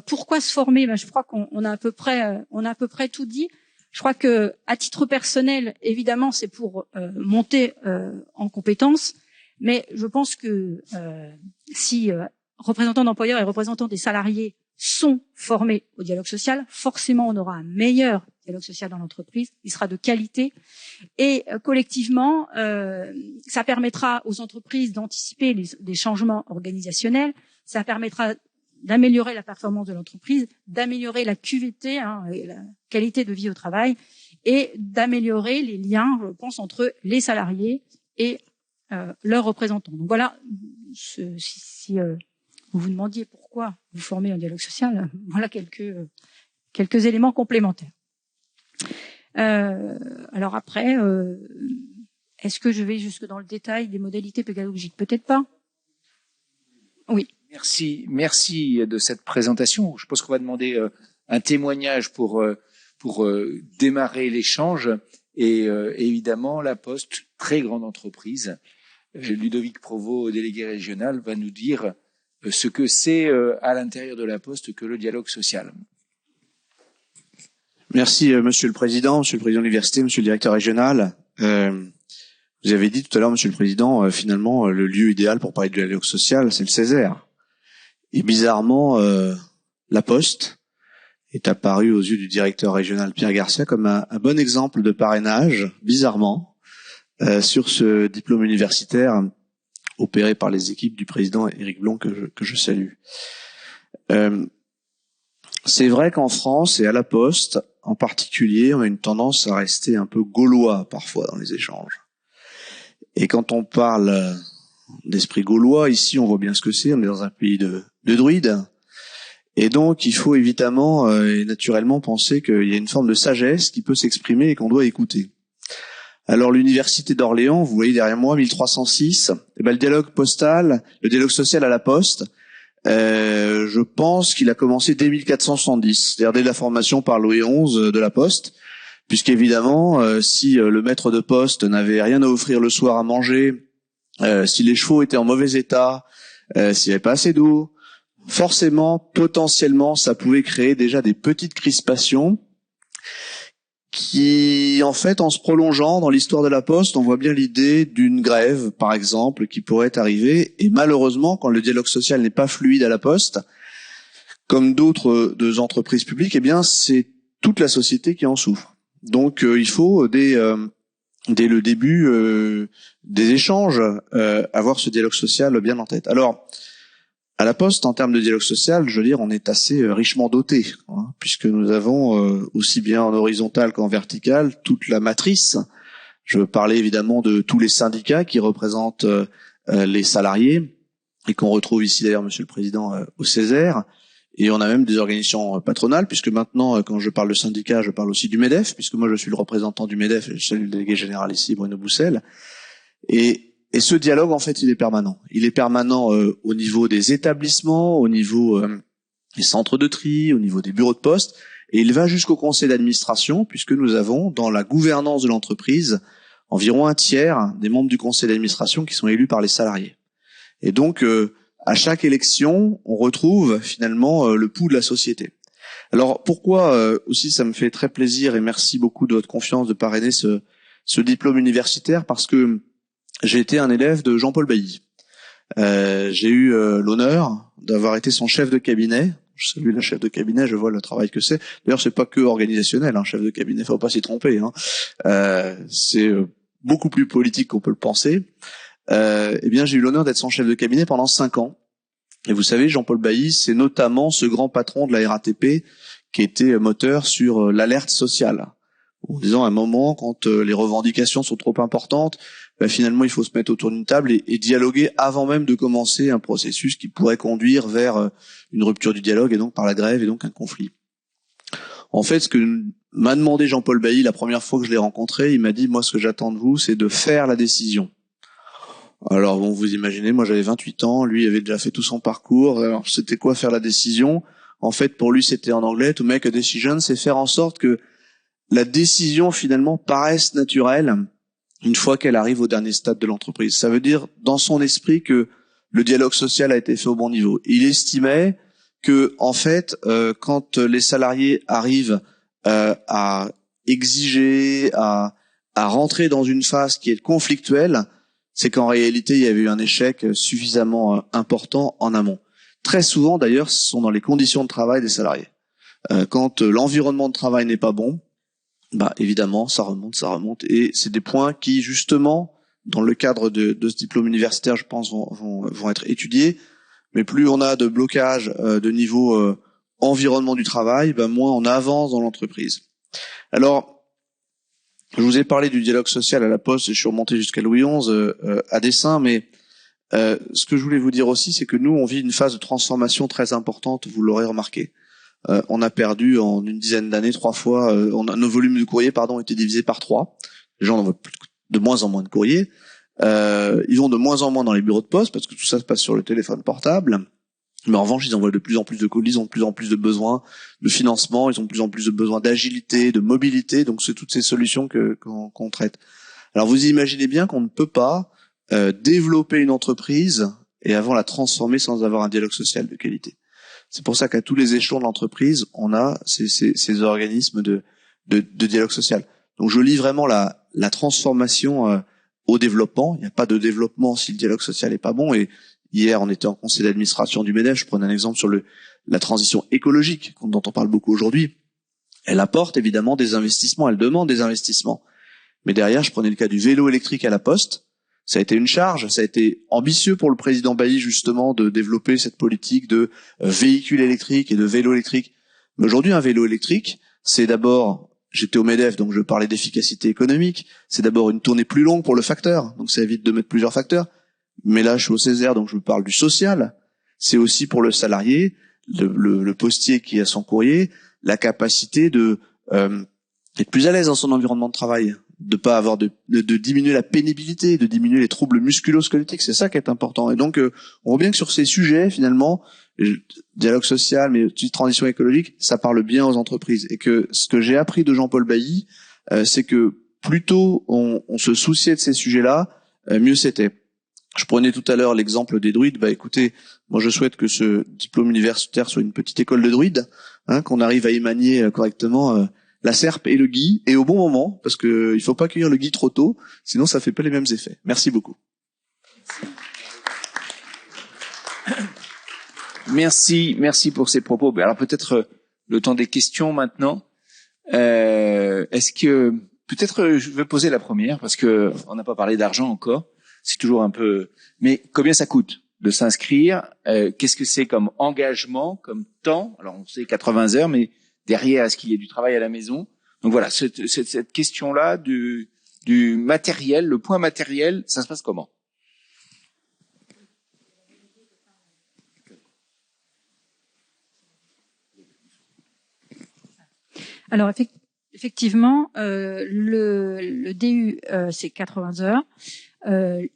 Pourquoi se former? Je crois qu'on a à peu près tout dit. Je crois que à titre personnel, évidemment, c'est pour monter en compétences, mais je pense que si représentants d'employeurs et représentants des salariés sont formés au dialogue social, forcément on aura un meilleur dialogue social dans l'entreprise, il sera de qualité, et collectivement ça permettra aux entreprises d'anticiper des changements organisationnels, ça permettra d'améliorer la performance de l'entreprise, d'améliorer la QVT, et la qualité de vie au travail, et d'améliorer les liens, je pense, entre les salariés et leurs représentants. Donc voilà, si vous vous demandiez pourquoi vous formez un dialogue social, voilà quelques éléments complémentaires. Alors après, est-ce que je vais jusque dans le détail des modalités pédagogiques? Peut-être pas. Oui. Merci de cette présentation. Je pense qu'on va demander un témoignage pour démarrer l'échange. Et évidemment, La Poste, très grande entreprise. Ludovic Provost, délégué régional, va nous dire ce que c'est à l'intérieur de La Poste que le dialogue social. Merci, Monsieur le Président de l'Université, Monsieur le Directeur régional. Vous avez dit tout à l'heure, Monsieur le Président, finalement, le lieu idéal pour parler du dialogue social, c'est le Césaire. Et bizarrement, La Poste est apparue aux yeux du directeur régional Pierre Garcia comme un bon exemple de parrainage, bizarrement, sur ce diplôme universitaire opéré par les équipes du président Éric Blond que je salue. C'est vrai qu'en France et à La Poste, en particulier, on a une tendance à rester un peu gaulois parfois dans les échanges. Et quand on parle d'esprit gaulois, ici on voit bien ce que c'est, on est dans un pays de druides. Et donc il faut évidemment et naturellement penser qu'il y a une forme de sagesse qui peut s'exprimer et qu'on doit écouter. Alors l'université d'Orléans, vous voyez derrière moi, 1306, le dialogue postal, le dialogue social à La Poste, je pense qu'il a commencé dès 1470, c'est-à-dire dès la formation par Louis XI de La Poste, puisqu'évidemment, si le maître de poste n'avait rien à offrir le soir à manger, si les chevaux étaient en mauvais état, s'il n'y avait pas assez d'eau, forcément, potentiellement, ça pouvait créer déjà des petites crispations qui, en fait, en se prolongeant dans l'histoire de La Poste, on voit bien l'idée d'une grève, par exemple, qui pourrait arriver. Et malheureusement, quand le dialogue social n'est pas fluide à La Poste, comme d'autres entreprises publiques, eh bien, c'est toute la société qui en souffre. Donc, il faut, dès le début des échanges, avoir ce dialogue social bien en tête. Alors, à La Poste, en termes de dialogue social, je veux dire, on est assez richement doté, puisque nous avons aussi bien en horizontal qu'en vertical toute la matrice. Je veux parler évidemment de tous les syndicats qui représentent les salariés et qu'on retrouve ici d'ailleurs, Monsieur le Président, au Césaire. Et on a même des organisations patronales, puisque maintenant, quand je parle de syndicats, je parle aussi du MEDEF, puisque moi je suis le représentant du MEDEF et je salue le délégué général ici, Bruno Boussel. Et ce dialogue, en fait, il est permanent. Il est permanent au niveau des établissements, au niveau des centres de tri, au niveau des bureaux de poste, et il va jusqu'au conseil d'administration, puisque nous avons, dans la gouvernance de l'entreprise, environ un tiers des membres du conseil d'administration qui sont élus par les salariés. Et donc, à chaque élection, on retrouve finalement le pouls de la société. Alors, pourquoi aussi ça me fait très plaisir, et merci beaucoup de votre confiance de parrainer ce diplôme universitaire, parce que j'ai été un élève de Jean-Paul Bailly. J'ai eu l'honneur d'avoir été son chef de cabinet. Je salue la chef de cabinet, je vois le travail que c'est. D'ailleurs, c'est pas que organisationnel, chef de cabinet, faut pas s'y tromper. C'est beaucoup plus politique qu'on peut le penser. Eh bien, j'ai eu l'honneur d'être son chef de cabinet pendant 5 ans. Et vous savez, Jean-Paul Bailly, c'est notamment ce grand patron de la RATP qui était moteur sur l'alerte sociale, en disant à un moment, quand les revendications sont trop importantes, finalement il faut se mettre autour d'une table et dialoguer avant même de commencer un processus qui pourrait conduire vers une rupture du dialogue et donc par la grève et donc un conflit. En fait, ce que m'a demandé Jean-Paul Bailly la première fois que je l'ai rencontré, il m'a dit, moi ce que j'attends de vous, c'est de faire la décision. Alors bon, vous imaginez, moi j'avais 28 ans, lui avait déjà fait tout son parcours. Alors c'était quoi faire la décision? En fait, pour lui, c'était en anglais, to make a decision, c'est faire en sorte que la décision finalement paraisse naturelle une fois qu'elle arrive au dernier stade de l'entreprise. Ça veut dire dans son esprit que le dialogue social a été fait au bon niveau. Il estimait que en fait, quand les salariés arrivent à exiger, à rentrer dans une phase qui est conflictuelle, c'est qu'en réalité, il y avait eu un échec suffisamment important en amont. Très souvent, d'ailleurs, ce sont dans les conditions de travail des salariés. Quand l'environnement de travail n'est pas bon, évidemment, ça remonte. Et c'est des points qui, justement, dans le cadre de ce diplôme universitaire, je pense, vont être étudiés. Mais plus on a de blocage de niveau environnement du travail, moins on avance dans l'entreprise. Alors, je vous ai parlé du dialogue social à la Poste, et je suis remonté jusqu'à Louis XI à dessein, mais ce que je voulais vous dire aussi, c'est que nous, on vit une phase de transformation très importante, vous l'aurez remarqué. On a perdu en une dizaine d'années 3 fois, nos volumes de courrier, ont été divisés par 3. Les gens envoient de moins en moins de courrier. Ils vont de moins en moins dans les bureaux de poste, parce que tout ça se passe sur le téléphone portable. Mais en revanche, ils envoient de plus en plus de colis, ils ont de plus en plus de besoins de financement, ils ont de plus en plus de besoins d'agilité, de mobilité. Donc, c'est toutes ces solutions qu'on traite. Alors, vous imaginez bien qu'on ne peut pas développer une entreprise et avant la transformer sans avoir un dialogue social de qualité. C'est pour ça qu'à tous les échelons de l'entreprise, on a ces organismes de dialogue social. Donc, je lis vraiment la transformation au développement. Il n'y a pas de développement si le dialogue social n'est pas bon. Et hier, on était en conseil d'administration du MEDEF. Je prenais un exemple sur la transition écologique, dont on parle beaucoup aujourd'hui. Elle apporte évidemment des investissements, elle demande des investissements. Mais derrière, je prenais le cas du vélo électrique à la Poste. Ça a été une charge, ça a été ambitieux pour le président Bailly justement de développer cette politique de véhicules électriques et de vélos électriques. Mais aujourd'hui, un vélo électrique, c'est d'abord, j'étais au MEDEF, donc je parlais d'efficacité économique, c'est d'abord une tournée plus longue pour le facteur, donc ça évite de mettre plusieurs facteurs. Mais là, je suis au Césaire, donc je parle du social. C'est aussi pour le salarié, le postier qui a son courrier, la capacité de être plus à l'aise dans son environnement de travail, de pas avoir de diminuer la pénibilité, de diminuer les troubles musculo-squelettiques. C'est ça qui est important. Et donc, on voit bien que sur ces sujets, finalement, dialogue social, mais aussi transition écologique, ça parle bien aux entreprises. Et que ce que j'ai appris de Jean-Paul Bailly, c'est que plus tôt on se souciait de ces sujets-là, mieux c'était. Je prenais tout à l'heure l'exemple des druides. Écoutez, moi je souhaite que ce diplôme universitaire soit une petite école de druides, qu'on arrive à y manier correctement la serpe et le gui, et au bon moment, parce que il faut pas cueillir le gui trop tôt, sinon ça fait pas les mêmes effets. Merci beaucoup. Merci pour ces propos. Alors peut-être le temps des questions maintenant. Est-ce que peut-être je vais poser la première parce que on n'a pas parlé d'argent encore. C'est toujours un peu. Mais combien ça coûte de s'inscrire? Qu'est-ce que c'est comme engagement, comme temps? Alors on sait 80 heures, mais derrière, est-ce qu'il y a du travail à la maison? Donc voilà, cette question-là du matériel, le point matériel, ça se passe comment? Alors effectivement, le DU c'est 80 heures.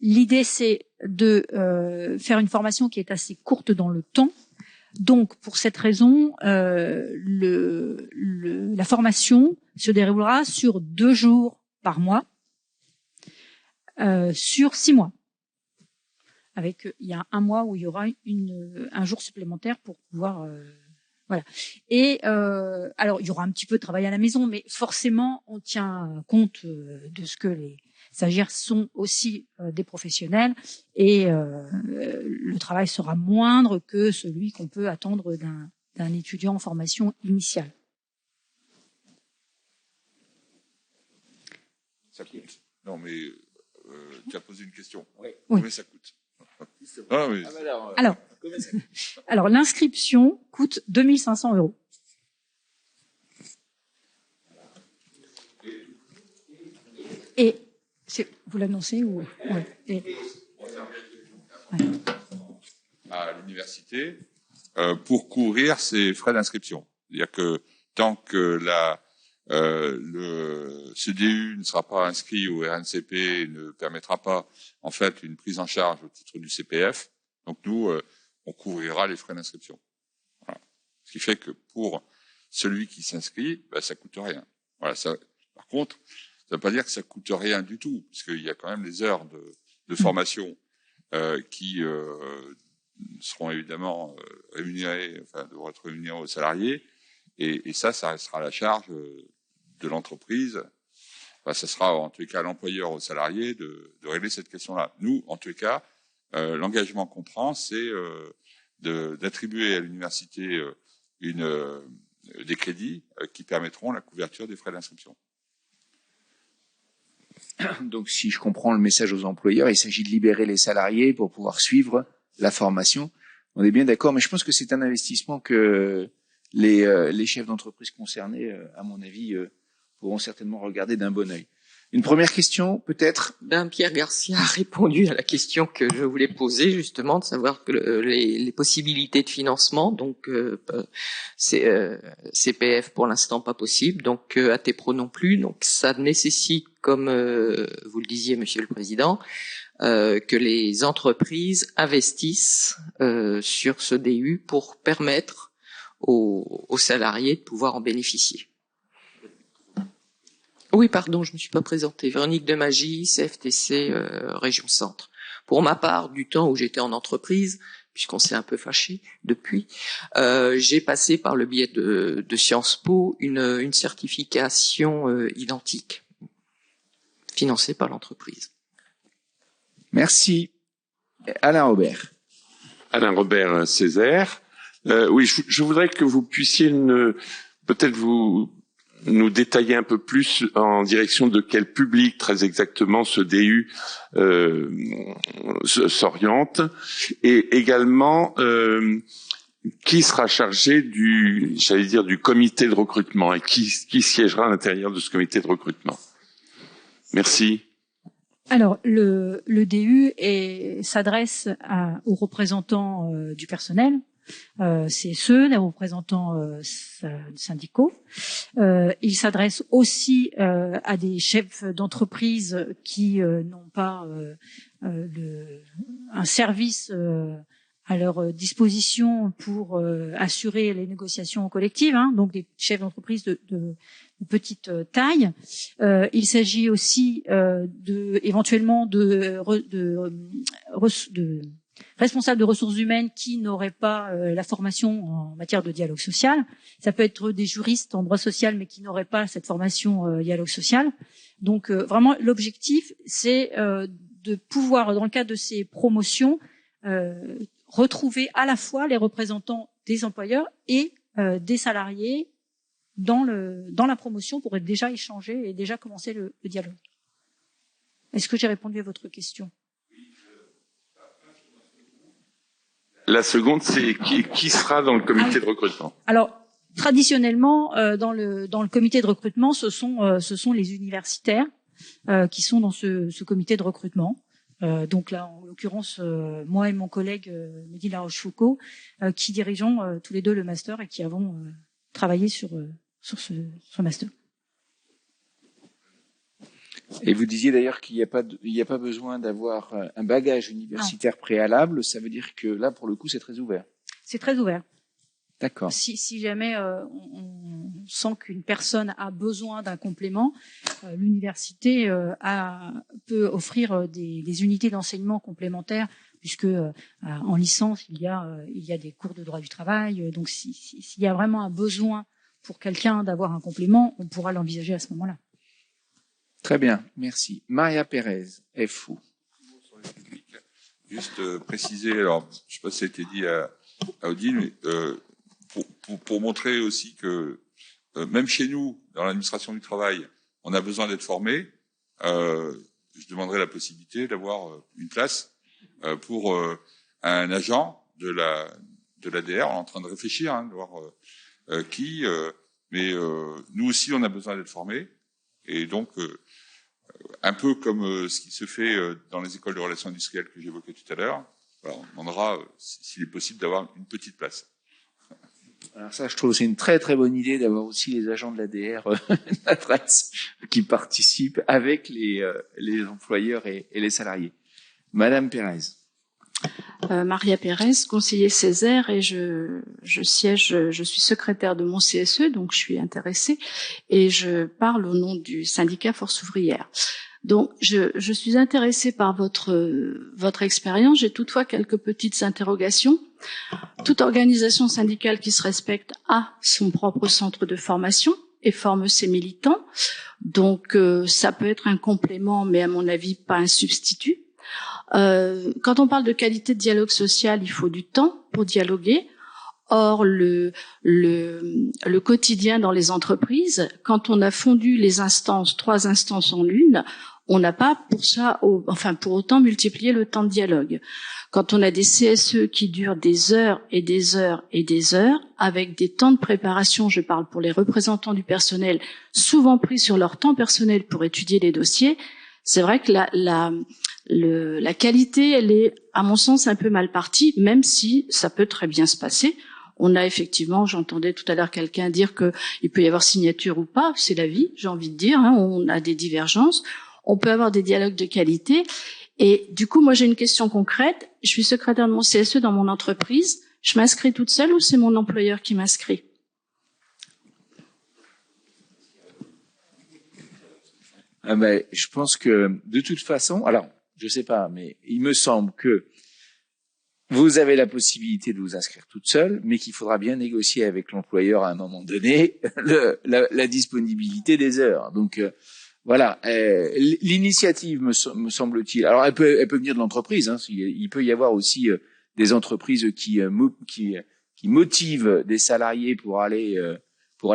L'idée c'est de faire une formation qui est assez courte dans le temps. Donc pour cette raison, la formation se déroulera sur 2 jours par mois, sur 6 mois. Avec il y a un mois où il y aura un jour supplémentaire pour pouvoir voilà. Et alors il y aura un petit peu de travail à la maison, mais forcément on tient compte de ce que les stagiaires sont aussi des professionnels et le travail sera moindre que celui qu'on peut attendre d'un étudiant en formation initiale. Ça coûte. Non, mais tu as posé une question. Oui. Combien ça coûte? Ah, oui. Alors l'inscription coûte 2 500 €. Et vous l'annoncez ou ouais. À l'université pour couvrir ses frais d'inscription. C'est-à-dire que tant que le CDU ne sera pas inscrit au RNCP, ne permettra pas en fait une prise en charge au titre du CPF. Donc nous, on couvrira les frais d'inscription. Voilà. Ce qui fait que pour celui qui s'inscrit, ça coûte rien. Voilà. Par contre, ça ne veut pas dire que ça coûte rien du tout, puisqu'il y a quand même les heures de formation qui seront évidemment rémunérées, devront être rémunérées aux salariés, et ça restera à la charge de l'entreprise. Ça sera en tous les cas à l'employeur, aux salariés de régler cette question-là. Nous, en tous les cas, l'engagement qu'on prend, c'est d'attribuer à l'université des crédits qui permettront la couverture des frais d'inscription. Donc, si je comprends le message aux employeurs, il s'agit de libérer les salariés pour pouvoir suivre la formation. On est bien d'accord, mais je pense que c'est un investissement que les chefs d'entreprise concernés, à mon avis, pourront certainement regarder d'un bon œil. Une première question, peut-être? Pierre Garcia a répondu à la question que je voulais poser, justement, de savoir que les possibilités de financement, donc CPF pour l'instant pas possible, donc ATPRO non plus, donc ça nécessite, comme vous le disiez, Monsieur le Président, que les entreprises investissent sur ce DU pour permettre aux salariés de pouvoir en bénéficier. Oui, pardon, je me suis pas présentée. Véronique Demagis, CFTC, Région Centre. Pour ma part, du temps où j'étais en entreprise, puisqu'on s'est un peu fâché depuis, j'ai passé par le biais de Sciences Po une certification identique, financée par l'entreprise. Merci. Alain Robert. Alain Robert Césaire. Oui, je voudrais que vous puissiez peut-être nous détailler un peu plus en direction de quel public très exactement ce DU s'oriente, et également qui sera chargé du comité de recrutement et qui siégera à l'intérieur de ce comité de recrutement. Merci. Alors, le DU s'adresse aux représentants du personnel, CSE, les représentants syndicaux. Il s'adresse aussi à des chefs d'entreprise qui n'ont pas un service à leur disposition pour assurer les négociations collectives, donc des chefs d'entreprise de petite taille. Il s'agit aussi éventuellement de responsables de ressources humaines qui n'auraient pas la formation en matière de dialogue social. Ça peut être des juristes en droit social, mais qui n'auraient pas cette formation dialogue social. Donc vraiment, l'objectif, c'est de pouvoir, dans le cadre de ces promotions, retrouver à la fois les représentants des employeurs et des salariés dans la promotion pour déjà échanger et déjà commencer le dialogue. Est-ce que j'ai répondu à votre question? La seconde, c'est qui sera dans le comité de recrutement? Alors, traditionnellement, dans le comité de recrutement, ce sont les universitaires qui sont dans ce comité de recrutement. Donc là, en l'occurrence, moi et mon collègue Mehdi Larochefoucauld, qui dirigeons tous les deux le master et qui avons travaillé sur ce master. Et vous disiez d'ailleurs qu'il n'y a pas besoin d'avoir un bagage universitaire préalable. Ça veut dire que là, pour le coup, c'est très ouvert. C'est très ouvert. D'accord. Si jamais on sent qu'une personne a besoin d'un complément, l'université peut offrir des unités d'enseignement complémentaires, puisque en licence il y a des cours de droit du travail. Donc s'il y a vraiment un besoin pour quelqu'un d'avoir un complément, on pourra l'envisager à ce moment-là. Très bien, merci. Maria Pérez, FO. Juste préciser, alors je sais pas si ça a été dit à Odile, mais pour montrer aussi que même chez nous, dans l'administration du travail, on a besoin d'être formé. Je demanderai la possibilité d'avoir une place pour un agent de l'ADR. On est en train de réfléchir, de voir qui. Mais nous aussi, on a besoin d'être formés. Et donc, un peu comme ce qui se fait dans les écoles de relations industrielles que j'évoquais tout à l'heure. Voilà, on demandera, s'il est possible, d'avoir une petite place. Alors ça, je trouve que c'est une très très bonne idée d'avoir aussi les agents de l'ADR d'adresse qui participent avec les employeurs et les salariés. Madame Pérez. Maria Pérez, conseiller Césaire, et je suis secrétaire de mon CSE, donc je suis intéressée, et je parle au nom du syndicat Force ouvrière. Donc, je suis intéressée par votre expérience. J'ai toutefois quelques petites interrogations. Toute organisation syndicale qui se respecte a son propre centre de formation et forme ses militants. Donc, ça peut être un complément, mais à mon avis, pas un substitut. Quand on parle de qualité de dialogue social, il faut du temps pour dialoguer. Or, le quotidien dans les entreprises, quand on a fondu les instances, 3 instances en une, on n'a pas pour autant multiplié le temps de dialogue. Quand on a des CSE qui durent des heures et des heures et des heures, avec des temps de préparation, je parle pour les représentants du personnel, souvent pris sur leur temps personnel pour étudier les dossiers, c'est vrai que la qualité, elle est, à mon sens, un peu mal partie, même si ça peut très bien se passer. On a effectivement, j'entendais tout à l'heure quelqu'un dire que il peut y avoir signature ou pas, c'est la vie, j'ai envie de dire, on a des divergences, on peut avoir des dialogues de qualité. Et du coup, moi j'ai une question concrète, je suis secrétaire de mon CSE dans mon entreprise, je m'inscris toute seule ou c'est mon employeur qui m'inscrit ? Je pense que de toute façon, alors je sais pas, mais il me semble que vous avez la possibilité de vous inscrire toute seule, mais qu'il faudra bien négocier avec l'employeur à un moment donné la disponibilité des heures. Donc voilà, l'initiative me semble-t-il. Alors elle peut venir de l'entreprise. Il peut y avoir aussi des entreprises qui motivent des salariés pour aller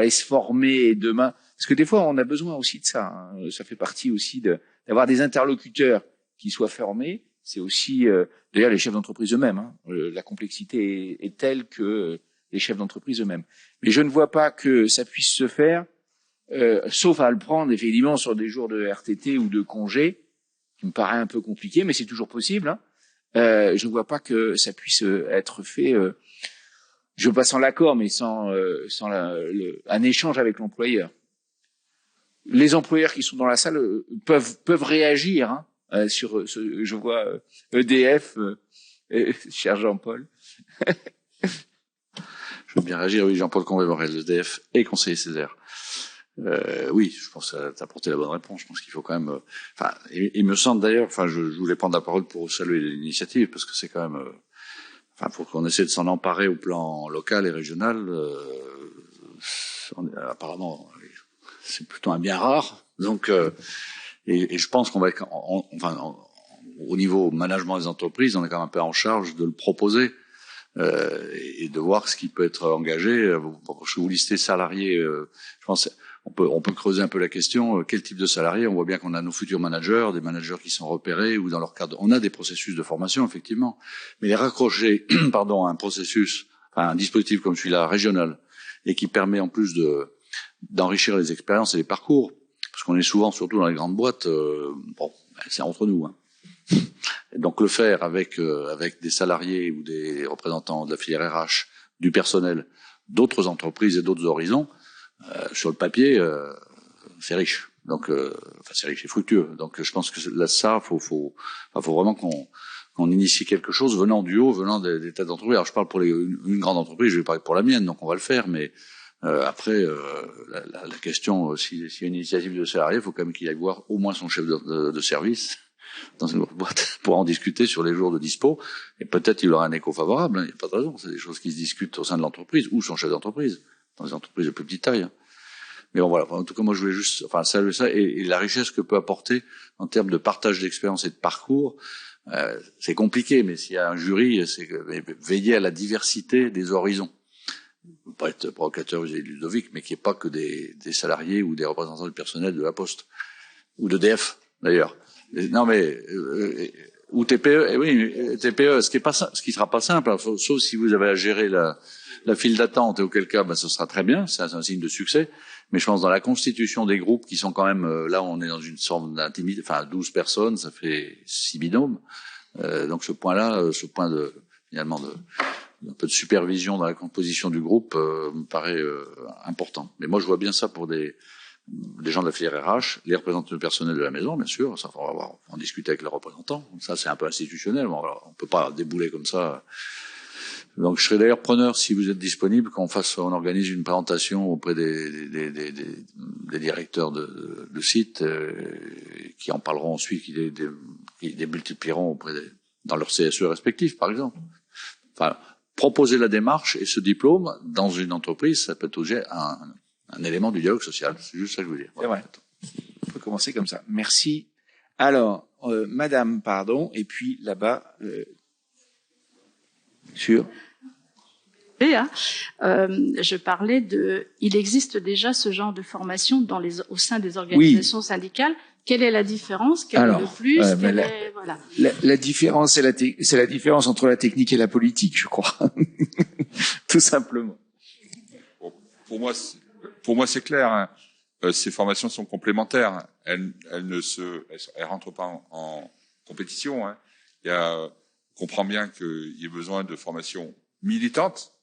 se former demain. Parce que des fois, on a besoin aussi de ça. Ça fait partie aussi d'avoir des interlocuteurs qui soient formés. C'est aussi, d'ailleurs, les chefs d'entreprise eux-mêmes. La complexité est telle que les chefs d'entreprise eux-mêmes. Mais je ne vois pas que ça puisse se faire, sauf à le prendre effectivement sur des jours de RTT ou de congé, qui me paraît un peu compliqué, mais c'est toujours possible. Je ne vois pas que ça puisse être fait. Je veux pas sans l'accord, mais sans un échange avec l'employeur. Les employeurs qui sont dans la salle peuvent réagir sur ce. Je vois EDF, cher Jean-Paul. Je veux bien réagir. Oui, Jean-Paul Convé-Morel, EDF et conseiller Césaire. Oui, je pense que tu as apporté la bonne réponse. Je pense qu'il faut quand même. Il me semble d'ailleurs. Je voulais prendre la parole pour saluer l'initiative parce que c'est quand même. Faut qu'on essaie de s'en emparer au plan local et régional. Apparemment, c'est plutôt un bien rare. Donc, et je pense qu'on va être, au niveau management des entreprises, on est quand même un peu en charge de le proposer et de voir ce qui peut être engagé. Vous listez salariés, je pense. On peut creuser un peu la question. Quel type de salariés? On voit bien qu'on a nos futurs managers, des managers qui sont repérés ou dans leur cadre. On a des processus de formation effectivement, mais les raccrocher, à un processus, un dispositif comme celui-là régional et qui permet en plus d'enrichir les expériences et les parcours, parce qu'on est souvent, surtout dans les grandes boîtes, c'est entre nous. Et donc le faire avec des salariés ou des représentants de la filière RH, du personnel, d'autres entreprises et d'autres horizons. Sur le papier, c'est riche. Donc, c'est riche et fructueux. Donc, je pense que là, faut vraiment qu'on initie quelque chose venant du haut, venant des têtes d'entreprise. Alors, je parle pour une grande entreprise, je vais parler pour la mienne, donc on va le faire. Mais après, la question, s'il y a une initiative de salarié, il faut quand même qu'il aille voir au moins son chef de service dans une autre boîte pour en discuter sur les jours de dispo. Et peut-être il aura un écho favorable. Il n'y a pas de raison. C'est des choses qui se discutent au sein de l'entreprise ou son chef d'entreprise. Dans les entreprises de plus petite taille. Mais bon, voilà. En tout cas, moi, je voulais juste, saluer ça et la richesse que peut apporter en termes de partage d'expérience et de parcours. C'est compliqué, mais s'il y a un jury, c'est veiller à la diversité des horizons. Ne pas être provocateur, vous avez Ludovic, mais qu'il n'y ait pas que des salariés ou des représentants du personnel de la Poste ou d'EDF, d'ailleurs. Non, mais ou TPE. Oui, TPE. Ce qui sera pas simple, sauf si vous avez à gérer la file d'attente, et auquel cas, ce sera très bien, c'est un signe de succès. Mais je pense dans la constitution des groupes qui sont quand même, là on est dans une sorte d'intimité, enfin 12 personnes, ça fait 6 binômes. Donc ce point-là, ce point de finalement un peu de supervision dans la composition du groupe me paraît important. Mais moi je vois bien ça pour des gens de la filière RH, les représentants personnels de la maison, bien sûr, ça on va en discuter avec les représentants. Ça c'est un peu institutionnel, bon, alors, on peut pas débouler comme ça. Donc je serais d'ailleurs preneur si vous êtes disponible qu'on organise une présentation auprès des directeurs de sites qui en parleront ensuite, qui démultiplieront dans leurs CSE respectifs, par exemple. Enfin, proposer la démarche et ce diplôme dans une entreprise, ça peut être aussi un élément du dialogue social. C'est juste ça que je veux dire. C'est vrai. On peut commencer comme ça. Merci. Alors, Madame, pardon, et puis là-bas, sur. Je parlais il existe déjà ce genre de formation au sein des organisations syndicales. Quelle est la différence? Quel est le plus? Voilà. La différence, c'est la différence entre la technique et la politique, je crois. Tout simplement. Bon, pour moi, c'est clair. Hein. Ces formations sont complémentaires. Elles rentrent pas en compétition. Hein. On comprend bien qu'il y ait besoin de formations militantes.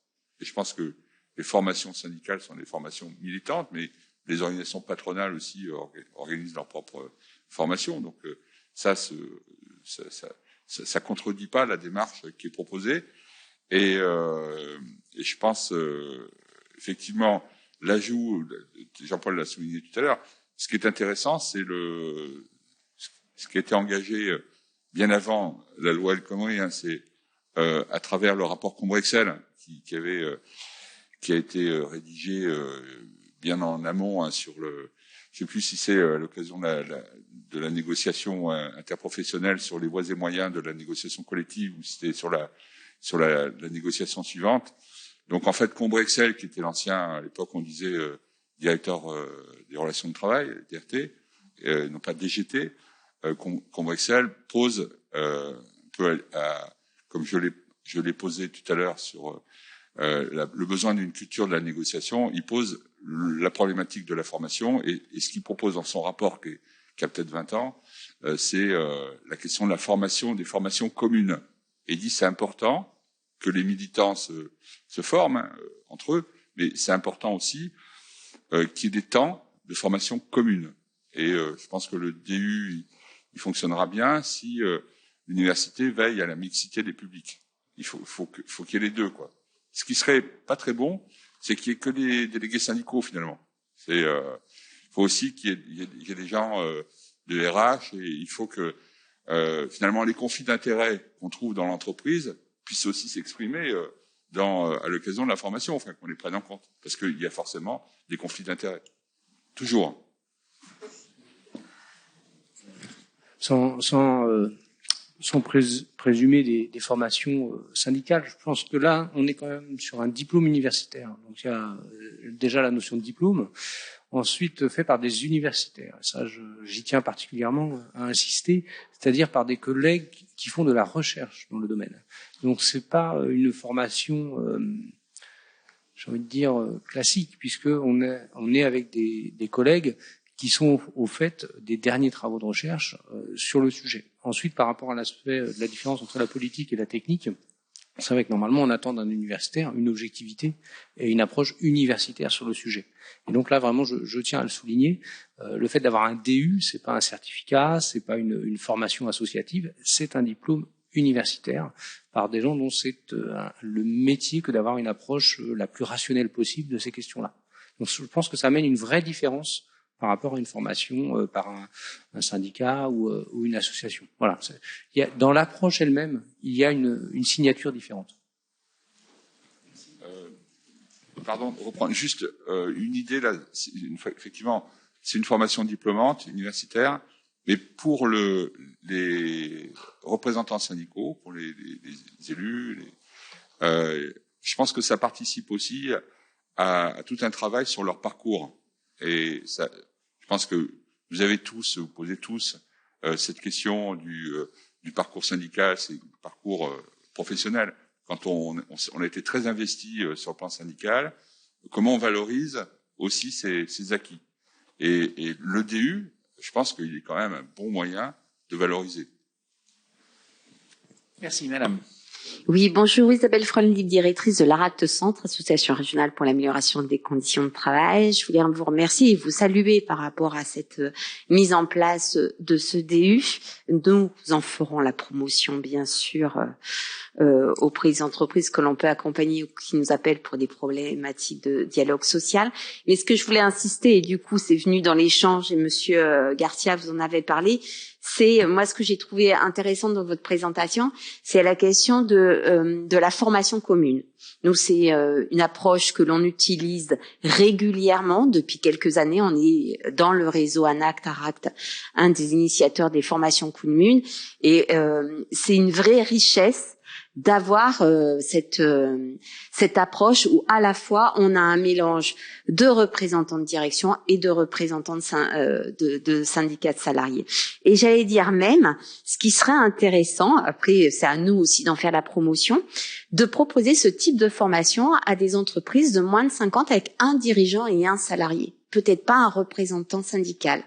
Et je pense que les formations syndicales sont des formations militantes, mais les organisations patronales aussi organisent leur propre formation. Donc ça contredit pas la démarche qui est proposée. Et je pense effectivement l'ajout, Jean-Paul l'a souligné tout à l'heure, ce qui est intéressant, c'est ce qui a été engagé bien avant la loi El Khomri, hein, c'est à travers le rapport Combrexel qui a été rédigé bien en amont hein, sur je sais plus si c'est à l'occasion de la négociation interprofessionnelle sur les voies et moyens de la négociation collective ou si c'était sur la négociation suivante. Donc en fait Combrexel, qui était l'ancien, à l'époque on disait directeur des relations de travail, DRT, non pas DGT, Combrexel pose un peu comme je l'ai posé tout à l'heure sur le besoin d'une culture de la négociation, il pose la problématique de la formation et ce qu'il propose dans son rapport qui a peut-être 20 ans, c'est la question de la formation, des formations communes. Et il dit c'est important que les militants se forment hein, entre eux, mais c'est important aussi qu'il y ait des temps de formation commune. Et je pense que le DU il fonctionnera bien si l'université veille à la mixité des publics. Il faut qu'il y ait les deux, quoi. Ce qui serait pas très bon, c'est qu'il y ait que les délégués syndicaux finalement. Il faut aussi qu'il y ait des gens de RH et il faut que finalement les conflits d'intérêts qu'on trouve dans l'entreprise puissent aussi s'exprimer à l'occasion de la formation, enfin qu'on les prenne en compte, parce qu'il y a forcément des conflits d'intérêts, toujours. Sans présumer des formations syndicales, je pense que là, on est quand même sur un diplôme universitaire. Donc il y a déjà la notion de diplôme, ensuite fait par des universitaires. Ça, j'y tiens particulièrement à insister, c'est-à-dire par des collègues qui font de la recherche dans le domaine. Donc c'est pas une formation, j'ai envie de dire classique, puisque on est avec des collègues qui sont au fait des derniers travaux de recherche sur le sujet. Ensuite, par rapport à l'aspect de la différence entre la politique et la technique, c'est vrai que normalement on attend d'un universitaire une objectivité et une approche universitaire sur le sujet. Et donc là vraiment je tiens à le souligner, le fait d'avoir un DU, c'est pas un certificat, c'est pas une formation associative, c'est un diplôme universitaire par des gens dont c'est le métier que d'avoir une approche la plus rationnelle possible de ces questions-là. Donc je pense que ça amène une vraie différence par rapport à une formation par un syndicat ou une association. Voilà. Dans l'approche elle-même, il y a une signature différente. Pardon, reprendre juste une idée là. Effectivement, c'est une formation diplômante universitaire, mais pour les représentants syndicaux, pour les élus, je pense que ça participe aussi à tout un travail sur leur parcours. Et ça, je pense que vous posez tous cette question du parcours syndical, c'est le parcours professionnel. Quand on a été très investi sur le plan syndical, comment on valorise aussi ses acquis. Et l'EDU, je pense qu'il est quand même un bon moyen de valoriser. Merci, madame. Oui, bonjour, Isabelle Freund, directrice de l'ARACT Centre, Association régionale pour l'amélioration des conditions de travail. Je voulais vous remercier et vous saluer par rapport à cette mise en place de ce DU. Nous en ferons la promotion, bien sûr, auprès des entreprises que l'on peut accompagner ou qui nous appellent pour des problématiques de dialogue social. Mais ce que je voulais insister, et du coup c'est venu dans l'échange, et Monsieur Garcia vous en avait parlé, c'est moi ce que j'ai trouvé intéressant dans votre présentation, c'est la question de la formation commune. Nous, c'est une approche que l'on utilise régulièrement depuis quelques années. On est dans le réseau ANACT, un des initiateurs des formations communes, et c'est une vraie richesse d'avoir cette approche où à la fois on a un mélange de représentants de direction et de représentants de syndicats de salariés. Et j'allais dire même, ce qui serait intéressant, après c'est à nous aussi d'en faire la promotion, de proposer ce type de formation à des entreprises de moins de 50 avec un dirigeant et un salarié. Peut-être pas un représentant syndical,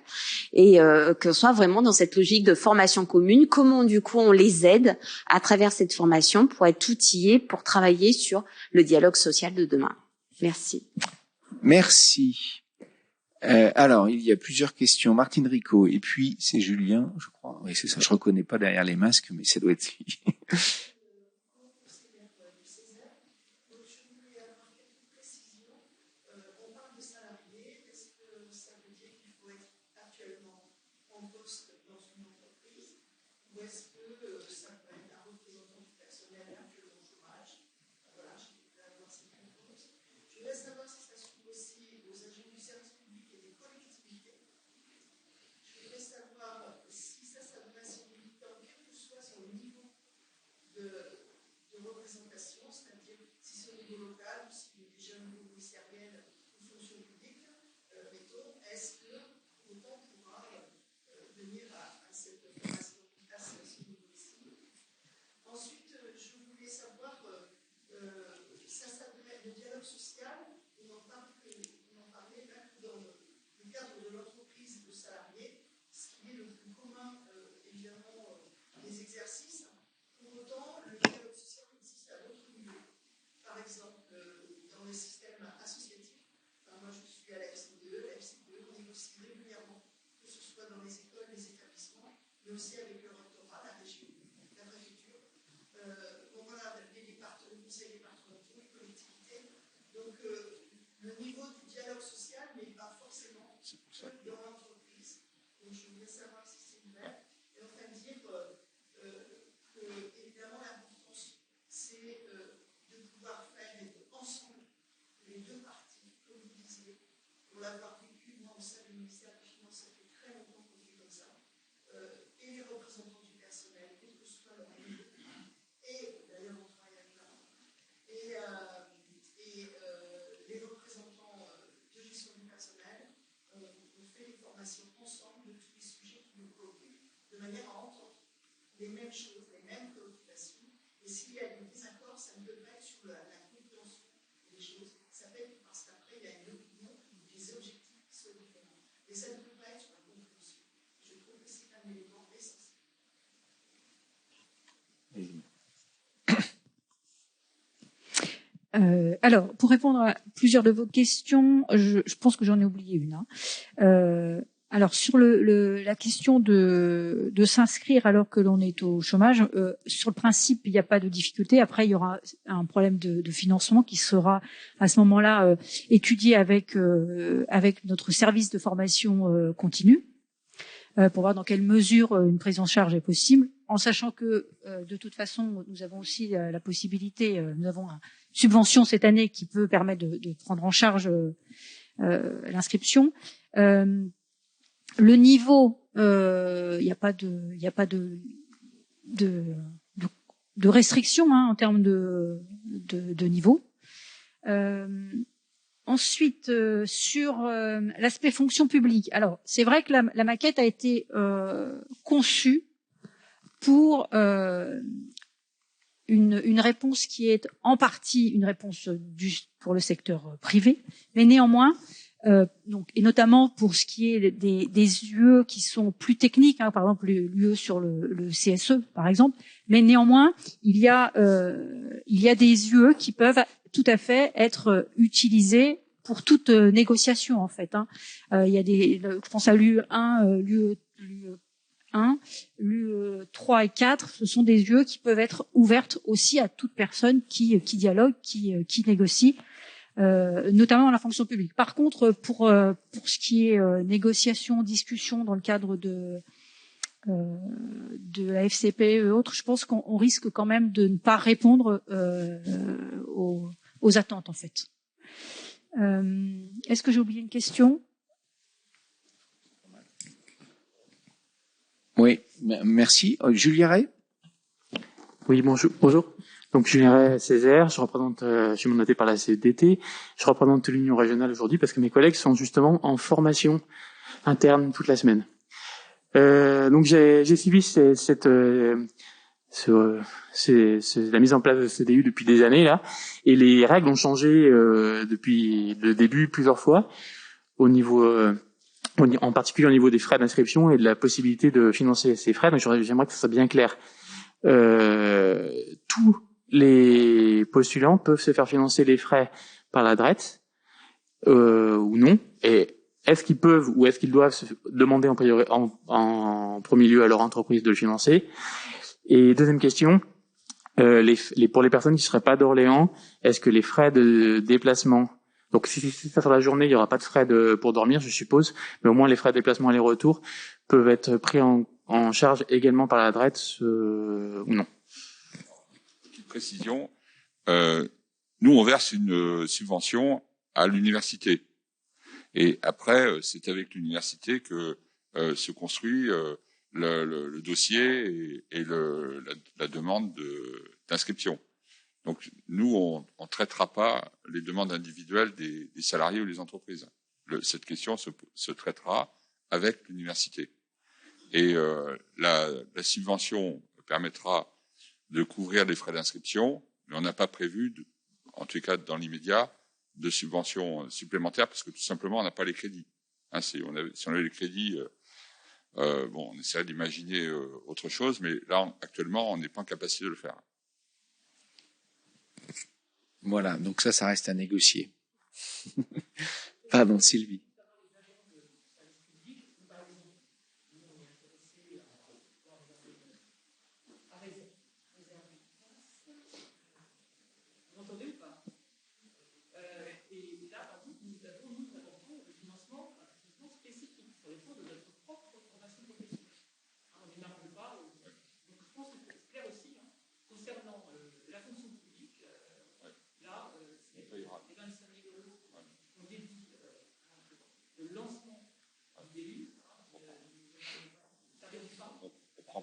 et qu'on soit vraiment dans cette logique de formation commune. Comment du coup on les aide à travers cette formation pour être outillés pour travailler sur le dialogue social de demain. Merci. Merci. Alors, il y a plusieurs questions. Martine Ricot, et puis c'est Julien, je crois. Oui, c'est ça. Je reconnais pas derrière les masques, mais ça doit être lui. Alors, pour répondre à plusieurs de vos questions, je pense que j'en ai oublié une. Alors, sur la question de s'inscrire alors que l'on est au chômage, sur le principe, il n'y a pas de difficulté. Après, il y aura un problème de financement qui sera à ce moment-là étudié avec notre service de formation continue pour voir dans quelle mesure une prise en charge est possible, en sachant que de toute façon, nous avons aussi la possibilité, nous avons une subvention cette année qui peut permettre de prendre en charge l'inscription. Le niveau, il n'y a pas de restriction en termes de niveau. Ensuite, sur l'aspect fonction publique. Alors, c'est vrai que la maquette a été conçue pour une réponse qui est en partie une réponse pour le secteur privé, mais néanmoins, Donc, et notamment pour ce qui est des UE qui sont plus techniques, hein, par exemple l'UE sur le CSE, par exemple. Mais néanmoins, il y a des UE qui peuvent tout à fait être utilisés pour toute négociation, en fait. Hein. Il y a je pense à l'UE1, l'UE1, l'UE3 et 4, ce sont des UE qui peuvent être ouvertes aussi à toute personne qui dialogue, qui négocie. Notamment dans la fonction publique. Par contre, pour ce qui est négociation, discussion dans le cadre de la FCPE et autres, je pense qu'on risque quand même de ne pas répondre aux attentes, en fait. Est-ce que j'ai oublié une question? Oui, merci. Julien Ray? Oui, bonjour. Donc Julien Ray, Césaire, je suis mandaté par la CEDT, je représente l'Union régionale aujourd'hui parce que mes collègues sont justement en formation interne toute la semaine. Donc j'ai suivi la mise en place de CDU depuis des années là, et les règles ont changé depuis le début plusieurs fois au niveau en particulier au niveau des frais d'inscription et de la possibilité de financer ces frais. Donc j'aimerais que ça soit bien clair. Tous les postulants peuvent se faire financer les frais par la DRET ou non, et est-ce qu'ils peuvent ou est-ce qu'ils doivent se demander en premier lieu à leur entreprise de le financer? Et deuxième question, pour les personnes qui ne seraient pas d'Orléans, est-ce que les frais de déplacement, donc si ça sur la journée, il n'y aura pas de frais pour dormir, je suppose, mais au moins les frais de déplacement aller-retour peuvent être pris en charge également par la DRET ou non? Précision, nous on verse une subvention à l'université et après c'est avec l'université que se construit le dossier et la demande d'inscription. Donc nous on traitera pas les demandes individuelles des salariés ou des entreprises. Cette question se traitera avec l'université et la subvention permettra de couvrir les frais d'inscription, mais on n'a pas prévu, en tout cas dans l'immédiat, de subventions supplémentaires parce que tout simplement on n'a pas les crédits. Hein, si on avait les crédits, on essaierait d'imaginer autre chose, mais là actuellement on n'est pas en capacité de le faire. Voilà, donc ça reste à négocier. Pardon, Sylvie.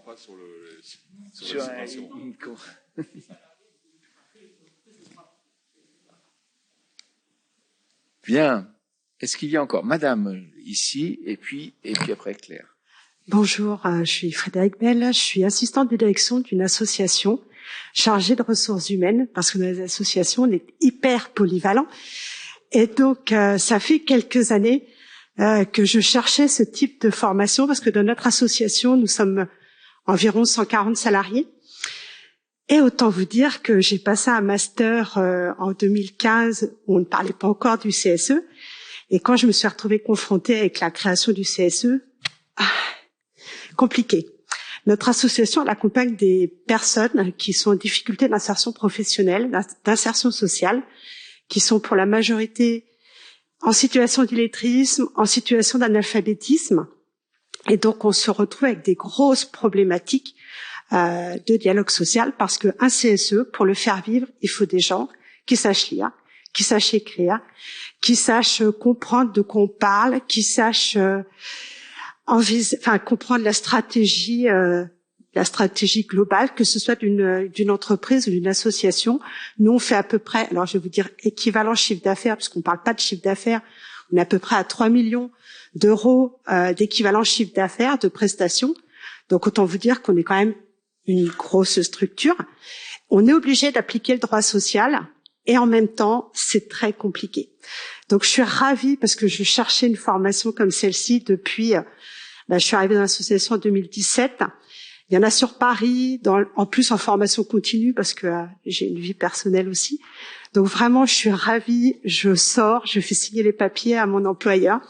Pas sur la subvention. Bien. Est-ce qu'il y a encore Madame ici et puis après Claire? Bonjour, je suis Frédéric Bell, je suis assistante de direction d'une association chargée de ressources humaines parce que dans les associations on est hyper polyvalent et donc ça fait quelques années que je cherchais ce type de formation parce que dans notre association nous sommes environ 140 salariés. Et autant vous dire que j'ai passé un master en 2015 où on ne parlait pas encore du CSE. Et quand je me suis retrouvée confrontée avec la création du CSE, compliqué. Notre association elle accompagne des personnes qui sont en difficulté d'insertion professionnelle, d'insertion sociale, qui sont pour la majorité en situation d'illettrisme, en situation d'analphabétisme. Et donc, on se retrouve avec des grosses problématiques de dialogue social parce que un CSE, pour le faire vivre, il faut des gens qui sachent lire, qui sachent écrire, qui sachent comprendre de quoi on parle, qui sachent comprendre la stratégie globale, que ce soit d'une entreprise ou d'une association. Nous, on fait à peu près, alors je vais vous dire équivalent chiffre d'affaires, parce qu'on ne parle pas de chiffre d'affaires, on est à peu près à 3 millions d'euros d'équivalent chiffre d'affaires de prestations. Donc autant vous dire qu'on est quand même une grosse structure. On est obligé d'appliquer le droit social et en même temps c'est très compliqué. Donc je suis ravie parce que je cherchais une formation comme celle-ci depuis. Je suis arrivée dans l'association en 2017. Il y en a sur Paris, en plus en formation continue parce que j'ai une vie personnelle aussi. Donc vraiment, je suis ravie. Je sors, je fais signer les papiers à mon employeur.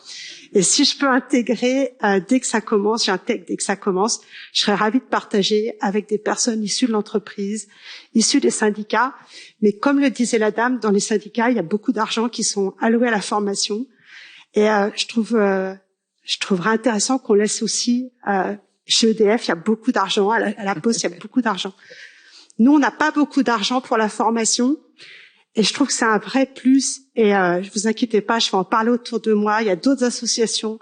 Et si je peux intégrer dès que ça commence, j'intègre dès que ça commence, je serais ravie de partager avec des personnes issues de l'entreprise, issues des syndicats. Mais comme le disait la dame, dans les syndicats, il y a beaucoup d'argent qui sont alloués à la formation. Et je trouverais intéressant qu'on laisse aussi, chez EDF, il y a beaucoup d'argent, à la Poste, il y a beaucoup d'argent. Nous, on n'a pas beaucoup d'argent pour la formation. Et je trouve que c'est un vrai plus. Et vous inquiétez pas, je vais en parler autour de moi. Il y a d'autres associations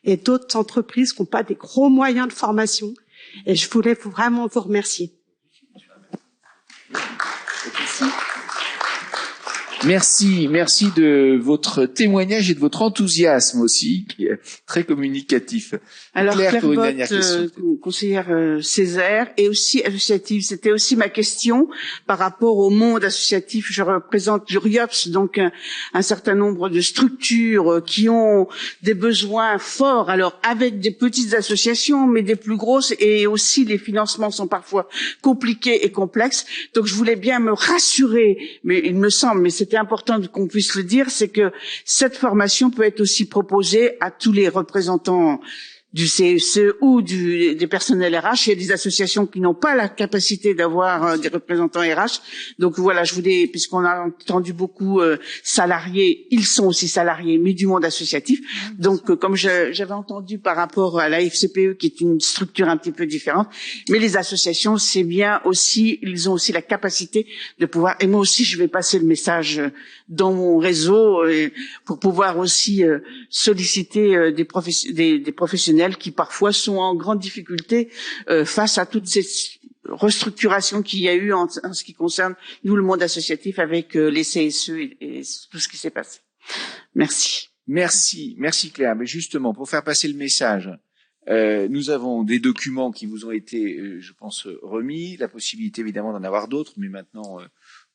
et d'autres entreprises qui n'ont pas des gros moyens de formation. Et je voulais vraiment vous remercier. Merci de votre témoignage et de votre enthousiasme aussi, qui est très communicatif. Alors Claire pour une dernière Botte, question. conseillère Césaire, et aussi associative. C'était aussi ma question par rapport au monde associatif. Je représente l'URIOPS, donc un certain nombre de structures qui ont des besoins forts. Alors avec des petites associations, mais des plus grosses, et aussi les financements sont parfois compliqués et complexes. Donc je voulais bien me rassurer, mais il me semble, mais c'était important qu'on puisse le dire, c'est que cette formation peut être aussi proposée à tous les représentants du CSE ou des personnels RH. Il y a des associations qui n'ont pas la capacité d'avoir des représentants RH. Donc voilà, je voulais, puisqu'on a entendu beaucoup salariés, ils sont aussi salariés, mais du monde associatif. Donc comme j'avais entendu par rapport à la FCPE, qui est une structure un petit peu différente, mais les associations, c'est bien aussi, ils ont aussi la capacité de pouvoir, et moi aussi je vais passer le message dans mon réseau pour pouvoir aussi solliciter des professionnels qui parfois sont en grande difficulté face à toutes ces restructurations qu'il y a eu en ce qui concerne nous le monde associatif avec les CSE et tout ce qui s'est passé. Merci. Merci Claire. Mais justement, pour faire passer le message, nous avons des documents qui vous ont été, je pense, remis, la possibilité évidemment d'en avoir d'autres, mais maintenant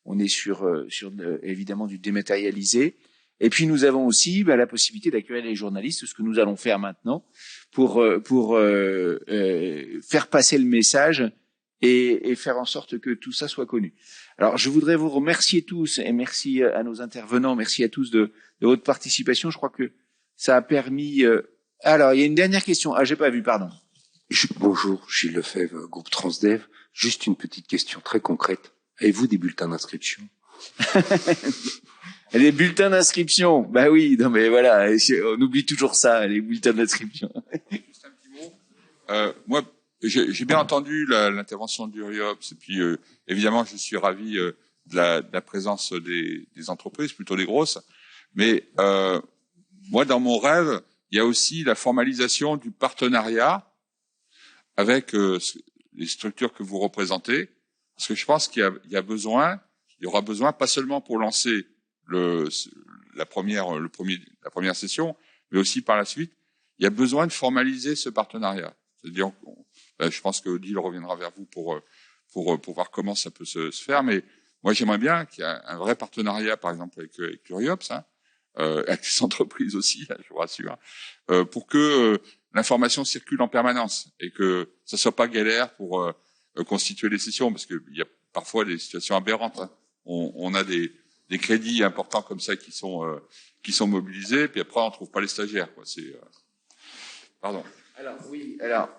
on est sur évidemment du dématérialisé. Et puis nous avons aussi la possibilité d'accueillir les journalistes, ce que nous allons faire maintenant pour faire passer le message et faire en sorte que tout ça soit connu. Alors je voudrais vous remercier tous et merci à nos intervenants, merci à tous de votre participation. Je crois que ça a permis. Alors il y a une dernière question. Ah j'ai pas vu, pardon. Bonjour, Gilles Lefebvre, groupe Transdev. Juste une petite question très concrète. Avez-vous des bulletins d'inscription? Les bulletins d'inscription, bah oui, non mais voilà, on oublie toujours ça, les bulletins d'inscription. Juste un petit mot. Moi, j'ai bien entendu l'intervention du RIOPS, et puis évidemment, je suis ravi de la présence des entreprises, plutôt des grosses. Mais moi, dans mon rêve, il y a aussi la formalisation du partenariat avec les structures que vous représentez, parce que je pense qu'il y aura besoin pas seulement pour lancer la première session, mais aussi par la suite, il y a besoin de formaliser ce partenariat. C'est-à-dire, je pense que Odile reviendra vers vous pour voir comment ça peut se faire, mais moi j'aimerais bien qu'il y ait un vrai partenariat, par exemple avec l'URIOPS, avec les entreprises aussi, je vous rassure, pour que l'information circule en permanence et que ça soit pas galère pour constituer les sessions, parce qu'il y a parfois des situations aberrantes. On a des crédits importants comme ça qui sont mobilisés, puis après on trouve pas les stagiaires, quoi. Pardon. Alors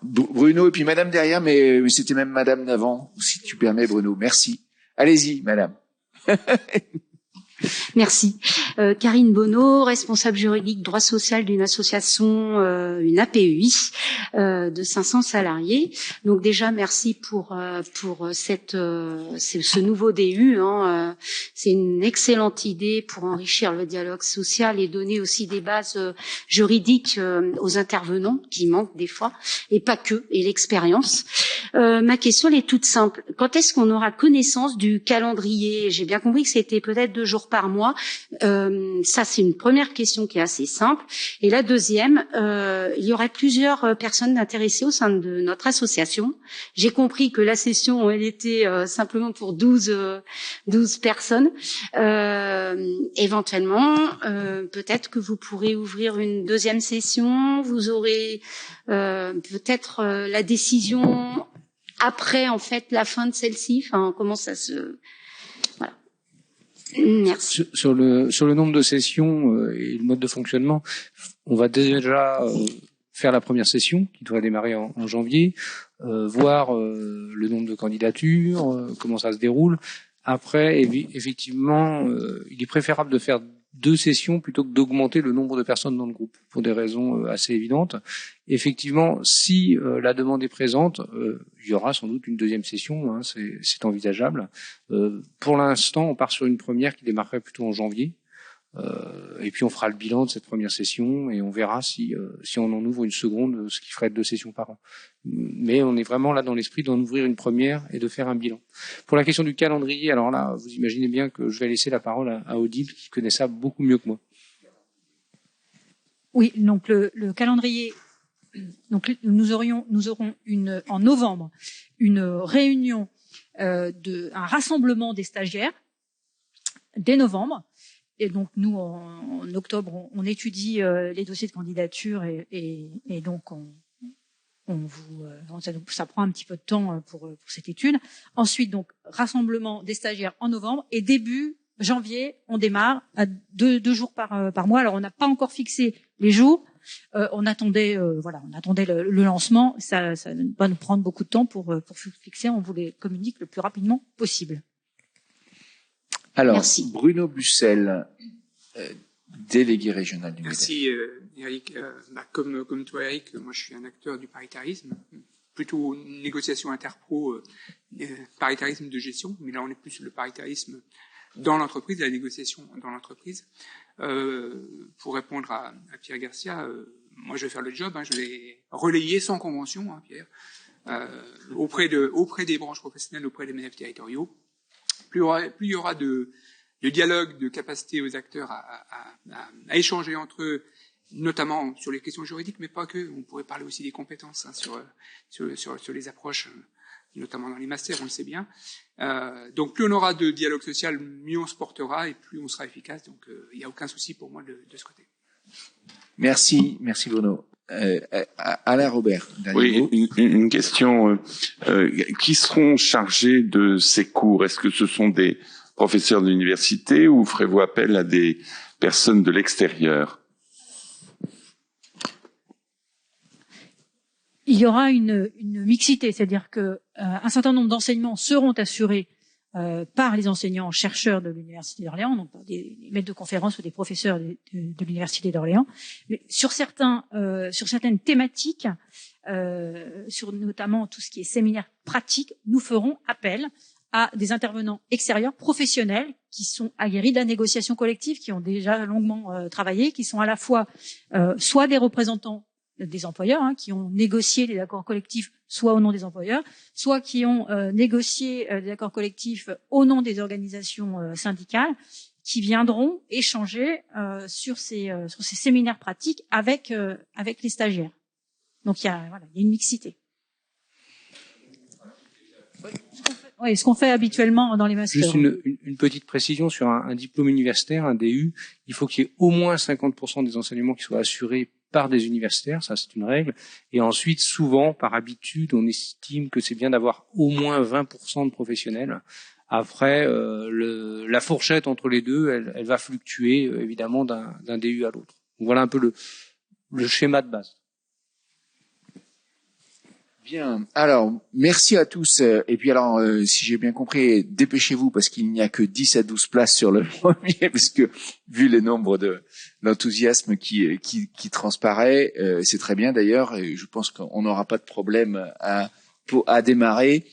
Bruno et puis Madame derrière, mais c'était même Madame d'avant, si tu permets Bruno. Merci. Allez-y, Madame. Merci. Karine Bonneau, responsable juridique droit social d'une association, une APEI, de 500 salariés. Donc déjà, merci pour ce nouveau DU. C'est une excellente idée pour enrichir le dialogue social et donner aussi des bases juridiques aux intervenants qui manquent des fois, et pas que, et l'expérience. Ma question elle est toute simple. Quand est-ce qu'on aura connaissance du calendrier? J'ai bien compris que c'était peut-être 2 jours jours par mois. Ça, c'est une première question qui est assez simple. Et la deuxième, il y aurait plusieurs personnes intéressées au sein de notre association. J'ai compris que la session, elle était simplement pour 12 personnes. Éventuellement, peut-être que vous pourrez ouvrir une deuxième session. Vous aurez peut-être la décision après, en fait, la fin de celle-ci. Enfin, comment ça se... Voilà. Merci. Sur le nombre de sessions et le mode de fonctionnement, on va déjà faire la première session qui devrait démarrer en janvier, voir le nombre de candidatures, comment ça se déroule. Après, effectivement, il est préférable de faire 2 sessions plutôt que d'augmenter le nombre de personnes dans le groupe, pour des raisons assez évidentes. Effectivement, si la demande est présente, il y aura sans doute une deuxième session, hein, c'est envisageable. Pour l'instant, on part sur une première qui démarrerait plutôt en janvier. Et puis on fera le bilan de cette première session et on verra si on en ouvre une seconde, ce qui ferait 2 sessions par an. Mais on est vraiment là dans l'esprit d'en ouvrir une première et de faire un bilan. Pour la question du calendrier, alors là, vous imaginez bien que je vais laisser la parole à Odile qui connaît ça beaucoup mieux que moi. Oui, donc le calendrier. Donc nous aurons en novembre une réunion un rassemblement des stagiaires dès novembre. Et donc nous en octobre on étudie les dossiers de candidature et donc ça prend un petit peu de temps pour cette étude. Ensuite donc rassemblement des stagiaires en novembre et début janvier on démarre à 2 jours par mois. Alors on n'a pas encore fixé les jours. On attendait le lancement. Ça va nous prendre beaucoup de temps pour fixer. On vous les communique le plus rapidement possible. Alors, Merci. Bruno Bussel, délégué régional du MEDEF. Merci Eric. Comme toi Eric, moi je suis un acteur du paritarisme, plutôt une négociation interpro, paritarisme de gestion, mais là on est plus sur le paritarisme dans l'entreprise, la négociation dans l'entreprise. Pour répondre à Pierre Garcia, moi je vais faire le job, je vais relayer sans convention, Pierre, auprès des branches professionnelles, auprès des MEDEF territoriaux. Plus il y aura de dialogue, de capacité aux acteurs à échanger entre eux, notamment sur les questions juridiques, mais pas que. On pourrait parler aussi des compétences sur les approches, notamment dans les masters, on le sait bien. Donc plus on aura de dialogue social, mieux on se portera et plus on sera efficace. Donc il n'y a aucun souci pour moi de ce côté. Merci Bruno. Alain Robert. Oui, une question. Qui seront chargés de ces cours? Est-ce que ce sont des professeurs de l'université ou ferez-vous appel à des personnes de l'extérieur? Il y aura une mixité, c'est-à-dire que un certain nombre d'enseignements seront assurés par les enseignants chercheurs de l'Université d'Orléans, donc des maîtres de conférences ou des professeurs de l'Université d'Orléans. Mais sur certaines thématiques, sur notamment tout ce qui est séminaire pratique, nous ferons appel à des intervenants extérieurs professionnels qui sont aguerris de la négociation collective, qui ont déjà longuement travaillé, qui sont à la fois soit des représentants des employeurs qui ont négocié des accords collectifs soit au nom des employeurs, soit qui ont négocié des accords collectifs au nom des organisations syndicales, qui viendront échanger sur ces séminaires pratiques avec les stagiaires. Donc il y a une mixité. Oui, ce qu'on fait habituellement dans les masters. Juste une petite précision sur un diplôme universitaire, un DU, il faut qu'il y ait au moins 50% des enseignements qui soient assurés par des universitaires, ça c'est une règle. Et ensuite, souvent, par habitude, on estime que c'est bien d'avoir au moins 20% de professionnels. Après, la fourchette entre les deux, elle va fluctuer évidemment d'un DU à l'autre. Donc voilà un peu le schéma de base. Bien. Alors, merci à tous. Et puis alors, si j'ai bien compris, dépêchez-vous parce qu'il n'y a que 10 à 12 places sur le premier, parce que vu le nombre de l'enthousiasme qui transparaît, c'est très bien d'ailleurs. Et je pense qu'on n'aura pas de problème à démarrer.